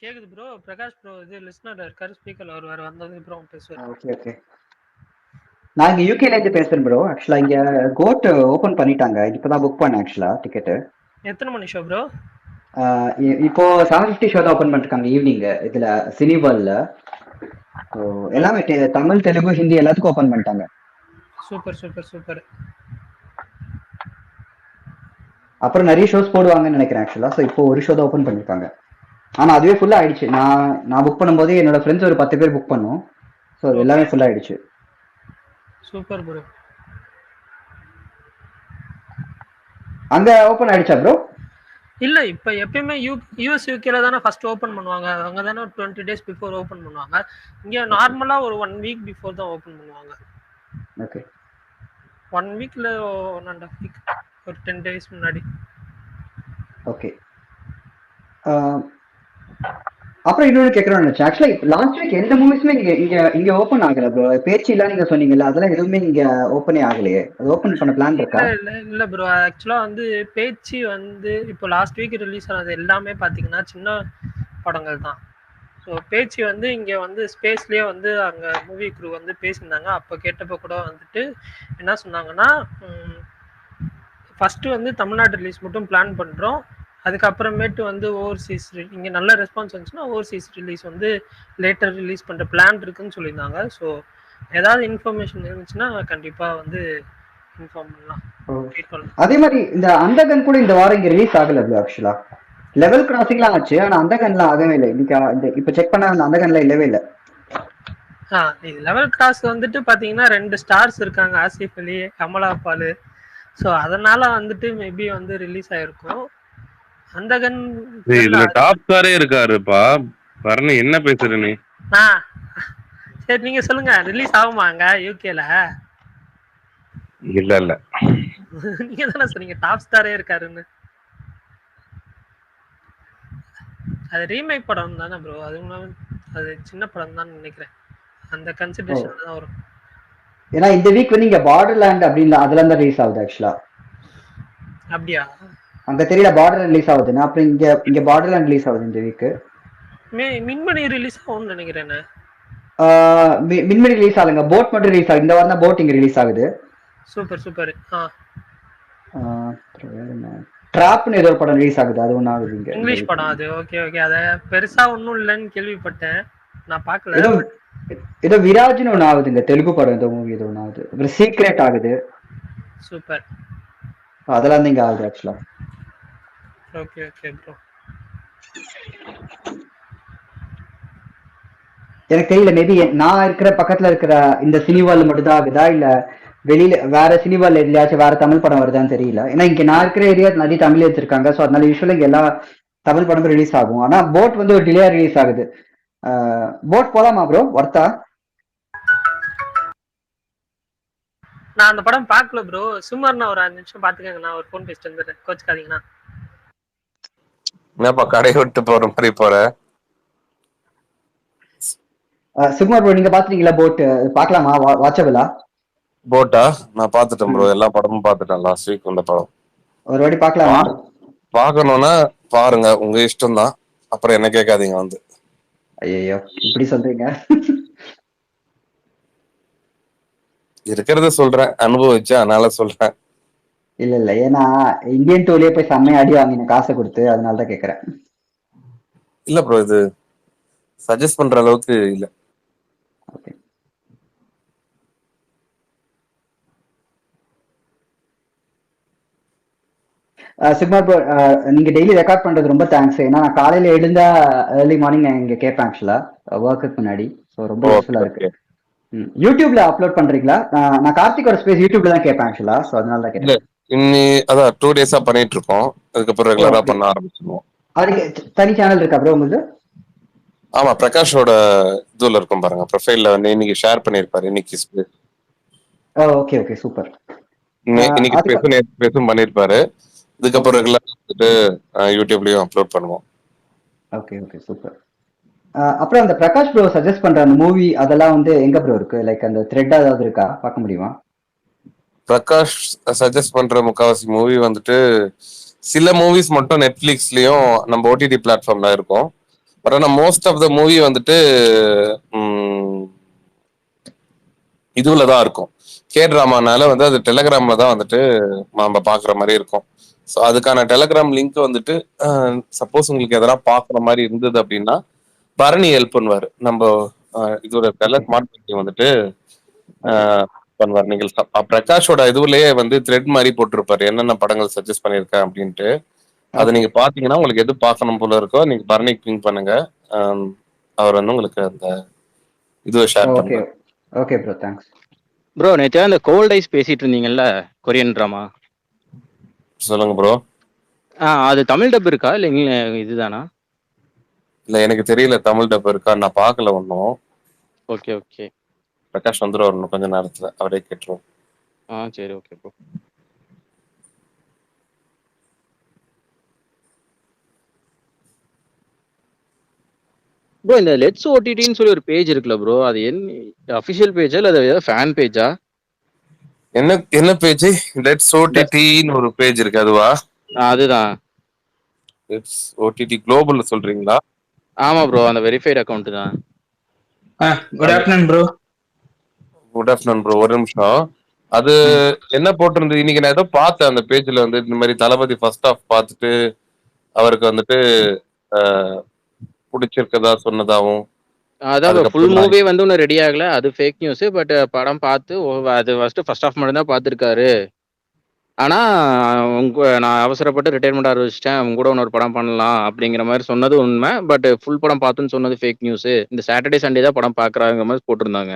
கேக்குது bro. Prakash bro இது லிஸ்னர்ல இருக்காரு. ஸ்பீக்கர்ல வருவாரு. வந்ததுக்கு அப்புறம் பேசுவாரு. Okay okay. நான் இங்க யூகேல இருந்து பேசுறேன் ப்ரோ. ஆக்சுவலா இங்க கோட் ஓபன் பண்ணிட்டாங்க. இப்பதான் புக் பண்ணேன் ஆக்சுவலா டிக்கெட். எத்தனை மணி ஷோ ப்ரோ? இப்போ 7:50 ஷோ தான் ஓபன் பண்ணிருக்காங்க ஈவினிங் இதுல சினிவால்ல. ஸோ எல்லாமே தமிழ், தெலுங்கு, ஹிந்தி எல்லாத்துக்கும் ஓபன் பண்ணிட்டாங்க. Super super super. அப்புறம் நிறைய ஷோஸ் போடுவாங்கன்னு நினைக்கிறேன் ஆக்சுவலா. ஸோ இப்போ ஒரு ஷோ தான் ஓபன் பண்ணிருக்காங்க. ஆனா அதுவே ஃபுல்லா ஆயிடுச்சு. நான் புக் பண்ணும்போது என்னோட ஃப்ரெண்ட்ஸ் ஒரு 10 பேர் புக் பண்ணோம். ஸோ அது எல்லாமே ஃபுல்லா ஆயிடுச்சு. Super bro. அங்க ஓபன் ஆயிடுச்சா ப்ரோ? இல்ல இப்ப எப்பயுமே யூஎஸ் யூகேல தானே ஃபர்ஸ்ட் ஓபன் பண்ணுவாங்க. அங்க தானே 20 days பிஃபோர் ஓபன் பண்ணுவாங்க. இங்க நார்மலா ஒரு 1 வீக் பிஃபோர் தான் ஓபன் பண்ணுவாங்க. ஓகே. 1 வீக்ல 1.5 வீக், ஒரு 10 days முன்னாடி. ஓகே. அப்புறம் இன்னொன்று கேட்கணும்னு நினைச்சேன். ஆக்சுவலா லாஸ்ட் வீக் எந்த மூவிஸுமே இங்க இங்க இங்க ஓப்பன் ஆகல ப்ரோ. பேச்சு எல்லாம் நீங்க சொன்னீங்கல்ல, அதெல்லாம் எதுவுமே இங்க ஓப்பனே ஆகலையே. அது ஓப்பன் பண்ண பிளான் இருக்கா? இல்ல ப்ரோ. ஆக்சுவலா வந்து பேச்சு வந்து இப்போ லாஸ்ட் வீக் ரிலீஸ் ஆனது எல்லாமே பாத்தீங்கன்னா சின்ன படங்கள் தான். ஸோ பேச்சு வந்து இங்கே வந்து ஸ்பேஸ்லேயே வந்து அங்கே மூவி க்ரூ வந்து பேசியிருந்தாங்க. அப்போ கேட்டப்போ கூட வந்துட்டு என்ன சொன்னாங்கன்னா, ஃபஸ்ட்டு வந்து தமிழ்நாடு ரிலீஸ் மட்டும் பிளான் பண்ணுறோம். அதுக்கப்புறமேட்டு வந்து ஓவர்சீஸ் இங்கே நல்ல ரெஸ்பான்ஸ் வந்துச்சுன்னா ஓவர்சீஸ் ரிலீஸ் வந்து லேட்டர் ரிலீஸ் பண்ணுற பிளான் இருக்குன்னு சொல்லியிருந்தாங்க. ஸோ ஏதாவது இன்ஃபர்மேஷன் இருந்துச்சுன்னா கண்டிப்பாக வந்து இன்ஃபார்ம் பண்ணலாம். அதே மாதிரி இந்த அந்தகன் கூட இந்த வாரம் இங்கே ரிலீஸ் ஆகல ப்ரோ. ஆக்சுவலா லெவல் கிராசிங்லாம் ஆச்சு, ஆனால் அந்தகன்லாம் ஆகவே இல்லை. இன்னைக்கு இப்போ செக் பண்ண அந்த அந்தகன்லாம் இல்லவே இல்லை. இது லெவல் கிராஸ் வந்துட்டு பாத்தீங்கன்னா 2 ஸ்டார்ஸ் இருக்காங்க, ஆசிஃப் அலி, கமலா பாலு. ஸோ அதனால வந்துட்டு மேபி வந்து ரிலீஸ் ஆயிருக்கும். அந்தகன் இதுல டாப் ஸ்டாரே இருக்காருப்பா. பரணி என்ன பேசுற நீ? சரி நீங்க சொல்லுங்க, ரிலீஸ் ஆகுமாங்க யூகேல? இல்ல இல்ல, நீங்க தானே சொன்னீங்க டாப் ஸ்டாரே இருக்காருன்னு. அது ரீமேக் படம் தானே ப்ரோ. அது சின்ன படம் தான் நினைக்கிறேன். அந்த கன்சிடரேஷன் தான் வரும். ஏன்னா இந்த வீக் வந்து இங்க பார்டர்லேண்ட் அப்படின்னு அதுல இருந்து ரிலீஸ் ஆகுது ஆக்சுவலா. அப்படியா? அங்க தெரியல பார்டர் ரிலீஸ் ஆகுதுன்னு. அப்புறம் இங்க பார்டர்லேண்ட் ரிலீஸ் ஆகுது இந்த வீக். மின்மணி ரிலீஸ் ஆகும்னு நினைக்கிறேன். மின்மணி ரிலீஸ் ஆகுங்க. போட் மட்டும் ரிலீஸ் ஆகுது. இந்த வாரம் தான் போட் இங்க ரிலீஸ் ஆகுது. Super super. ட்ராப்னு ஏதோ ஒரு படம் ரிலீஸ் ஆகுது. அது ஒண்ணு ஆகுது இங்க. இங்கிலீஷ் படம் அது. Okay okay. அத பெருசா ஒண்ணும் இல்லைன்னு கேள்விப்பட்டேன். நான் பார்க்கல. ஏதோ விராஜ்னு ஒண்ணு ஆகுதுங்க. தெலுங்கு படம் ஏதோ மூவி ஏதோ ஒண்ணு ஆகுது. அப்புறம் சீக்ரெட் ஆகுது. சூப்பர். அதெல்லாம் தான் இங்க ஆகுது ஆக்சுவலா. Okay okay bro. எனக்கு தெரியல, மேபி நான் இருக்கிற பக்கத்துல இருக்கிற இந்த சினிவால் மட்டும் தான் ஆகுதா, இல்ல வெளியில வேற சினிவால் எதுலயாச்சும் வேற தமிழ் படம் வருதான்னு தெரியல. ஏன்னா இங்க நான் இருக்கிற ஏரியா நிறைய தமிழ் வச்சிருக்காங்க. ஸோ அதனால யூஸ்வலா இங்க எல்லா தமிழ் படமும் ரிலீஸ் ஆகும். ஆனா போட் வந்து ஒரு டிலே ரிலீஸ் ஆகுது. போட் போலாமா ப்ரோ? வர்த்தா? நான் அந்த படம் பார்க்கல ப்ரோ. சுமார் நான் ஒரு 5 நிமிஷம் பாத்துக்கங்க. நான் ஒரு ஃபோன் பேசிட்டு வந்துடுறேன். கோச்சுக்காதீங்கன்னா. என்னப்பா கடை விட்டு போற மாதிரி போற? சுகுமார் ப்ரோ, நீங்க பாத்துட்டீங்களா போட்? பாக்கலாமா? வாட்சபிளா போட்டா? நான் பாத்துட்டேன் ப்ரோ. எல்லா படமும் பாத்துட்டேன். லாஸ்ட் வீக் வந்த படம் ஒரு வாட்டி பாக்கலாமா? பாக்கணும்னா பாருங்க, உங்க இஷ்டம் தான். அப்புறம் என்ன கேட்காதீங்க வந்து. ஐயோ இப்படி சொல்றீங்க. இருக்கிறத சொல்றேன், அனுபவிச்சு அதனால சொல்றேன். இல்ல இல்ல, ஏன்னா இந்தியன் டூலயே போய் செம்மையா அடி வாங்கின காசை கொடுத்து, அதனாலதான் கேக்குறேன். இல்ல ப்ரோ, இது சஜஸ்ட் பண்ற அளவுக்கு இல்ல. ஓகே. சுகுமார் ப்ரோ, நீங்க டெய்லி ரெக்கார்ட் பண்றது ரொம்ப தேங்க்ஸ். ஏன்னா நான் காலையில எழுந்தா ஏர்லி மார்னிங் நான் இங்க கேட்பேன் ஆக்சுவலா, ஒர்க்குக்கு முன்னாடி. ஸோ ரொம்ப யூஸ்ஃபுல்லா இருக்கு. யூடியூப்ல அப்லோட் பண்றீங்களா? நான் கார்த்திகோட ஸ்பேஸ் யூடியூப்ல தான் கேட்பேன் ஆக்சுவலா. ஸோ அதனால தான் கேட்டேன். இன்னி அதான் 2 டேஸா பண்ணிட்டு இருக்கோம். அதுக்கப்புறம் ரெகுலரா பண்ண ஆரம்பிச்சிருவோம். அதுக்கு தனி சேனல் இருக்கா ப்ரோ உங்களுக்கு? ஆமா, பிரகாஷோட இதுல இருக்கும் பாருங்க, ப்ரொஃபைல்ல வந்து இன்னைக்கு ஷேர் பண்ணிருப்பாரு. இன்னைக்கு ஓகே ஓகே சூப்பர். இன்னைக்கு ஸ்பேஸும் பண்ணிருப்பாரு. இதுக்கப்புறம் ரெகுலரா வந்துட்டு யூடியூப்லயும் அப்லோட் பண்ணுவோம். Okay okay super. அப்புறம் அந்த பிரகாஷ் ப்ரோ சஜஸ்ட் பண்ற அந்த மூவி அதெல்லாம் வந்து எங்க ப்ரோ இருக்கு? லைக் அந்த த்ரெட் ஏதாவது இருக்கா, பார்க்க முடியுமா? பிரகாஷ் சஜஸ்ட் பண்ற முக்காவாசி மூவி வந்துட்டு சில மூவிஸ் மட்டும் நெட்ஃபிளிக்ஸ்லயும் நம்ம ஓடிடி பிளாட்ஃபார்ம்ல இருக்கும். பட் ஆனா மோஸ்ட் ஆஃப் த மூவி வந்துட்டு இதுல தான் இருக்கும். கே டிராமானால வந்து அது டெலகிராம்ல தான் வந்துட்டு நம்ம பாக்குற மாதிரி இருக்கும். ஸோ அதுக்கான டெலகிராம் லிங்க் வந்துட்டு சப்போஸ் உங்களுக்கு எதனா பாக்குற மாதிரி இருந்தது அப்படின்னா பரணி ஹெல்ப் பண்ணுவாரு. நம்ம இதோட ஸ்மார்ட் மீட்டிங் வந்துட்டு பண்ணுவார். நீங்கள் பிரகாஷோட இதுலயே வந்து த்ரெட் மாதிரி போட்டிருப்பாரு என்னென்ன படங்கள் சஜஸ்ட் பண்ணிருக்கேன் அப்படின்ட்டு. அதை நீங்க பாத்தீங்கன்னா உங்களுக்கு எது பார்க்கணும் போல இருக்கோ நீங்க பரணிக்கு பிங் பண்ணுங்க. அவர் வந்து உங்களுக்கு அந்த இதுவை ஷேர் ஓகே பண்ணுவார். Okay bro, thanks bro. நேற்று அந்த கோல்ட் ஐஸ் பேசிட்டு இருந்தீங்கல்ல, கொரியன் ட்ராமா. சொல்லுங்க ப்ரோ. அது தமிழ் டப் இருக்கா இல்லை இதுதானா? இல்ல எனக்கு தெரியல தமிழ் டப் இருக்கா, நான் பார்க்கல ஒன்றும். Okay okay. பிரகாஷ் வந்துடும் வரணும் கொஞ்ச நேரத்துல, அவரே கேட்டுருவோம். சரி ஓகே ப்ரோ. ப்ரோ இந்த லெட்ஸ் ஓடிடின்னு சொல்லி ஒரு பேஜ் இருக்குல்ல ப்ரோ, அது என்ன அஃபிஷியல் பேஜா இல்லை அது ஃபேன் பேஜா? என்ன பேஜ்? லெட்ஸ் ஓடிடின்னு ஒரு பேஜ் இருக்கு, அதுவா? அதுதான். லெட்ஸ் ஓடிடி குளோபல் சொல்றீங்களா? ஆமா ப்ரோ, அந்த வெரிஃபைட் அக்கவுண்ட் தான். Good afternoon bro. Good afternoon bro. ஒரு நிமிஷம். அது என்ன போட்டிருந்தது இன்னைக்கு? நான் ஏதோ பார்த்தேன் அந்த பேஜ்ல வந்து இந்த மாதிரி தளபதி ஃபர்ஸ்ட் ஆஃப் பார்த்துட்டு அவருக்கு வந்துட்டு பிடிச்சிருக்கதா சொன்னதாவும். அதான் ஃபுல் மூவி வந்து ஒன்றும் ரெடி ஆகல, அது ஃபேக் நியூஸ். பட் படம் பார்த்து அது ஃபர்ஸ்ட் ஆஃப் மட்டும் தான் பார்த்துருக்காரு. ஆனா நான் அவசரப்பட்டு ரிட்டையர்மெண்ட் ஆரம்பிச்சிட்டேன், அவங்க கூட இன்னொரு படம் பண்ணலாம் அப்படிங்கிற மாதிரி சொன்னது உண்மை. பட் ஃபுல் படம் பார்த்துன்னு சொன்னது ஃபேக் நியூஸ். இந்த சாட்டர்டே சண்டே தான் படம் பார்க்குறாங்க மாதிரி போட்டிருந்தாங்க.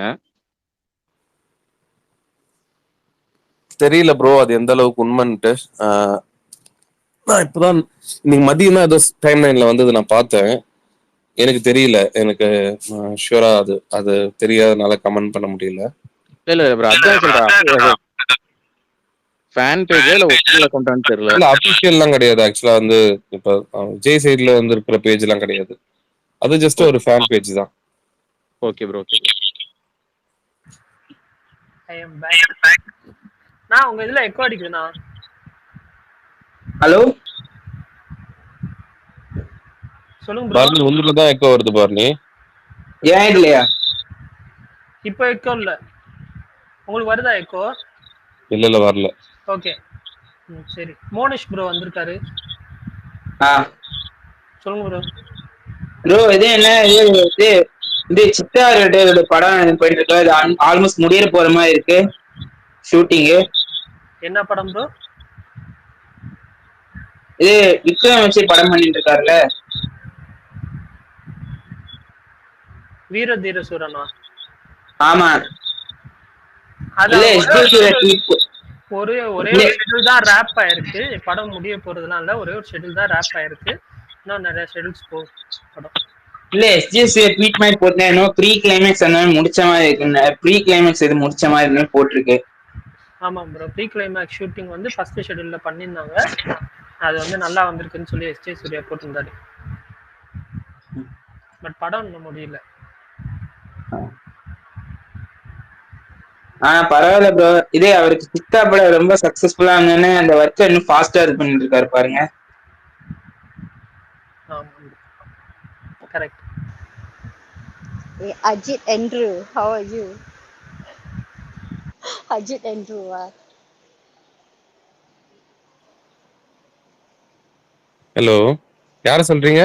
தெரியல ப்ரோ அது எந்த அளவுக்கு உண்மைன்ட்டு. நான் இப்பதான் இன்னைக்கு மதியம் தான் ஏதோ டைம் லைன்ல வந்தது நான் பார்த்தேன். எனக்கு தெரியல, எனக்கு ஷூரா அது தெரியாதனால கமெண்ட் பண்ண முடியல. இல்ல ப்ரோ, அதான் சொல்றேன். ஃபேன் பேஜ் இல்ல ஒரிஜினல் அக்கவுண்டான்னு தெரியல. இல்ல அபிஷியல்லாம் கிடையாது. ஆக்சுவலா வந்து இப்ப விஜய் சைடுல வந்து இருக்கிற பேஜ் எல்லாம் கிடையாது. அது ஜஸ்ட் ஒரு ஃபேன் பேஜ் தான். Okay bro. Okay. I am back. நான் உங்க இதுல எக்கோ அடிக்குதுண்ணா. ஹலோ சொல்லுங்க ப்ரோ. பர்னி உங்களுக்கு தான் எக்கோ வருது பர்னி. ஏன் இல்லையா? இப்போ எக்கோ இல்ல. உங்களுக்கு வருதா எக்கோ? இல்ல வரல. ஓகே சரி. மோனிஷ் ப்ரோ வந்திருக்காரு. சொல்லுங்க ப்ரோ. ப்ரோ இது என்ன இது சித்தாரோட படம் போயிட்டு இருக்கு, இது ஆல்மோஸ்ட் முடியற போற மாதிரி இருக்கு ஷூட்டிங்கு. என்ன படம் ப்ரோ? இது விக்ரம் வச்சு படம் பண்ணிட்டு இருக்காருல்ல, வீர தீர சூரனா? ஆமா. ஒரே ஒரு ஷெட்யூல் தான் ரேப் ஆயிருக்கு. படம் முடிய போறதுனால ஒரே ஒரு ஷெட்யூல் தான் ரேப் ஆயிருக்கு. இன்னும் நிறைய ஷெட்யூல்ஸ் போகும் படம். இல்ல எஸ்ஜிஎஸ் ட்வீட் மாதிரி போட்டேன், ப்ரீ கிளைமேக்ஸ் அந்த முடிச்ச மாதிரி இருக்கு, ப்ரீ கிளைமேக்ஸ் இது முடிச்ச மாதிரி போட்டிருக்கு. ஆமா ப்ரோ, ப்ரீ கிளைமேக்ஸ் ஷூட்டிங் வந்து ஃபர்ஸ்ட் ஷெட்யூல்ல பண்ணியிருந்தாங்க. அது வந்து நல்லா வந்திருக்குன்னு சொல்லி எஸ்ஜே சூர்யா போட்டிருந்தாரு. பட் படம் இன்னும் முடியல. பரவாயில்ல ப்ரோ. இதே அவருக்கு சித்தா படம் ரொம்ப சக்சஸ்ஃபுல்லா இருந்தோன்னு அந்த ஒர்க்கை இன்னும் ஃபாஸ்டா இது பண்ணிட்டு இருக்காரு பாருங்க. Correct. Ajit Andrew, how are you? Ajit Andrew. Hello, யார சொல்றீங்க?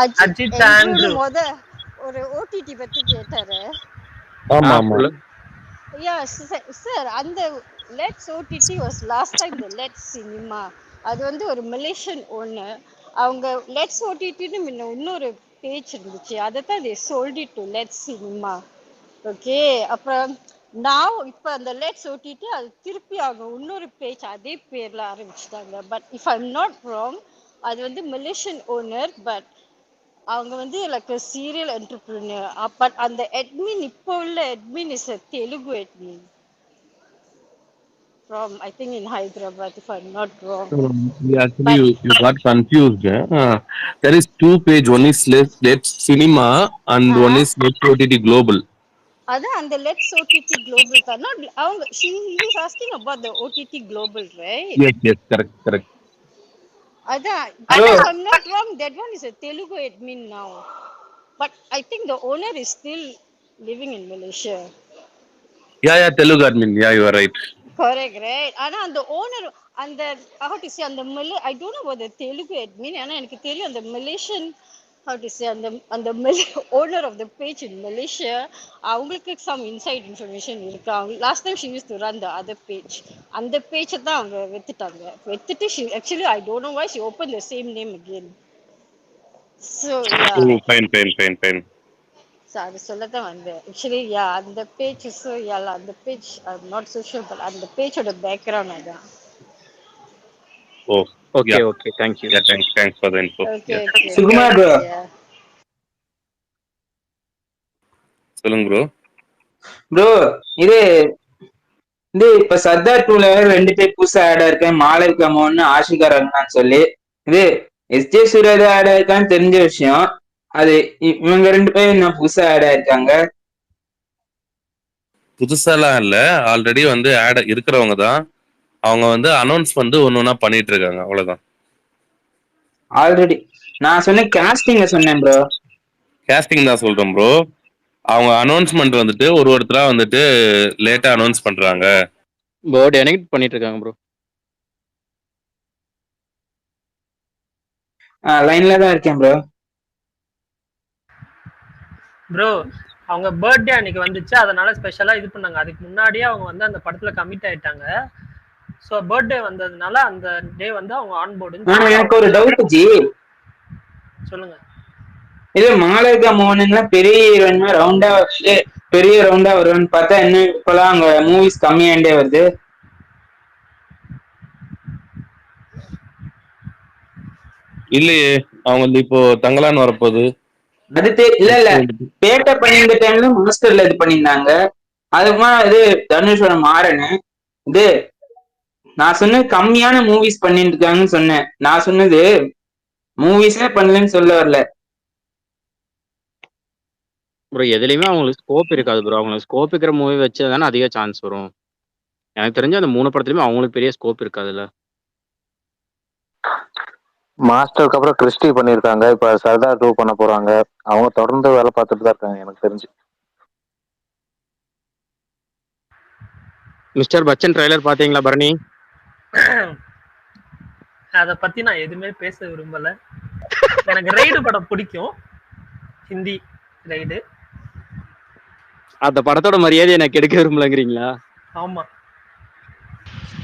Ajit Andrew ஒரு OTT பத்தி கேட்டாரு. ஆமா ஆமா. Yes sir, அந்த Let's OTT was last time the Let's Cinema. அது வந்து ஒரு மலேசியன் ஓனர். அவங்க Let's OTTன்னு இன்னொரு பேஜ் இருந்துச்சு, அதை தான் they sold it to Let's Cinema. Okay, அப்புறம் நான் இப்போ அந்த Let's OTT அது திருப்பி அவங்க இன்னொரு பேஜ் அதே பேர்ல ஆரம்பிச்சிட்டாங்க. But if I'm not wrong, அது வந்து மலேசியன் ஓனர். பட் அவங்க வந்து லைக் சீரியல் என்டர்பிரினர். பட் அந்த அட்மின் இப்போ உள்ள admin is a Telugu admin from I think in Hyderabad if I'm not wrong. Actually you got confused. There is two page, one is Let's Cinema and one is Let's OTT Global. அதான் அந்த Let's OTT Global தான். not அவங்க he was asking about the OTT Global, right? Yes correct. அதான் if I'm not wrong, that one is a Telugu admin now. but I think the owner is still living in Malaysia. Yeah, Telugu admin. Yeah, you are right. Correct, right? ஆனா அந்த owner அந்த how to say அந்த I don't know about the Telugu admin. ஆனா எனக்கு தெரியும் அந்த Malaysian how to say அந்த owner of the page in Malaysia அவங்களுக்கு some inside information இருக்கு. Last time she used to run the other page. அந்த page தான் அவங்க வெத்துட்டு she actually I don't know why she opened the same name again. So yeah. Oh, fine. So அது சொல்லதான் வந்தேன். Actually yeah அந்த page so yeah lah அந்த page I'm not so sure but அந்த பேஜோட background அதான். Oh, okay yeah. Okay thank you. Yeah, thanks for the info. Okay Yeah. okay. Sukumar bro. Yeah. சொல்லுங்க bro. Bro இது இது இப்ப சர்தார் 2ல 2 பேர் புதுசா ஆட் ஆயிருக்கேன், மாளவிகா மோகன் ஆஷிகா ரத்னான்னு சொல்லி. இது எஸ்ஜே சூர்யா ஆட் ஆயிருக்கான்னு தெரிஞ்ச விஷயம். அது இவங்க 2 பேரும் என்ன புதுசா ஆட் ஆயிருக்காங்க? புதுசாலாம் இல்ல, ஆல்ரெடி வந்து ஆட் இருக்கிறவங்க தான். அவங்க வந்து அனௌன்ஸ் வந்து ஒன்னொன்னா பண்ணிட்டு இருக்காங்க, அவ்வளவுதான். ஆல்ரெடி நான் சொன்ன காஸ்டிங்க சொன்னேன் ப்ரோ. கேஸ்டிங் தான் சொல்றேன் ப்ரோ. அவங்க அனௌன்ஸ்மெண்ட் வந்துட்டு ஒருத்தரா வந்துட்டு லேட்டா அனௌன்ஸ் பண்றாங்க. போர்டு எனக்ட் பண்ணிட்டு இருக்காங்க ப்ரோ. லைன்ல தான் இருக்கேன் ப்ரோ. ப்ரோ அவங்க பர்த்டே அன்னைக்கு வந்துச்சு, அதனால ஸ்பெஷலா இது பண்ணாங்க. அதுக்கு முன்னாடியே அவங்க வந்து அந்த படத்துல கமிட் ஆயிட்டாங்க. ஸோ பர்த்டே வந்ததுனால அந்த டே வந்து அவங்க ஆன் போர்டுன்னு எனக்கு ஒரு டவுட் ஜி. சொல்லுங்க. இது மாளவிகா மோகன் பெரிய ஹீரோயின் ரவுண்டா பெரிய ரவுண்டா வரும்னு பார்த்தா என்ன இப்பெல்லாம் அங்க மூவிஸ் கம்மியாண்டே வருது. இல்லையே, அவங்க வந்து இப்போ தங்கலான்னு வரப்போகுது. அது இல்ல பேட்டை பண்ணியிருந்த டைம்ல மாஸ்டர்ல இது பண்ணியிருந்தாங்க. அதுக்குமா இது தனுஷோட மாறனு. இது நான் சொன்னது கம்மியான மூவிஸ் பண்ணிட்டு இருக்காங்கன்னு சொன்னேன். நான் சொன்னது மூவிஸே பண்ணலன்னு சொல்ல வரல ப்ரோ. எதுலையுமே அவங்களுக்கு ஸ்கோப் இருக்காது ப்ரோ. அவங்களுக்கு ஸ்கோப் இருக்கிற மூவி வச்சு தானே அதிக சான்ஸ் வரும். எனக்கு தெரிஞ்சு அந்த 3 படத்துலையுமே அவங்களுக்கு பெரிய ஸ்கோப் இருக்காதுல்ல. மாஸ்டருக்கு அப்புறம் கிறிஸ்டி பண்ணியிருக்காங்க, இப்ப சர்தார் 2 பண்ண போறாங்க. அவங்க தொடர்ந்து வேலை பார்த்துட்டு தான் இருக்காங்க எனக்கு தெரிஞ்சு. மிஸ்டர் பச்சன் ட்ரைலர் பாத்தீங்களா பரணி? அதை பத்தி நான் எதுவுமே பேச விரும்பல. எனக்கு ரைடு படம் பிடிக்கும், ஹிந்தி ரைடு. அந்த படத்தோட மரியாதை எனக்கு எடுக்க விரும்பலங்கிறீங்களா? ஆமா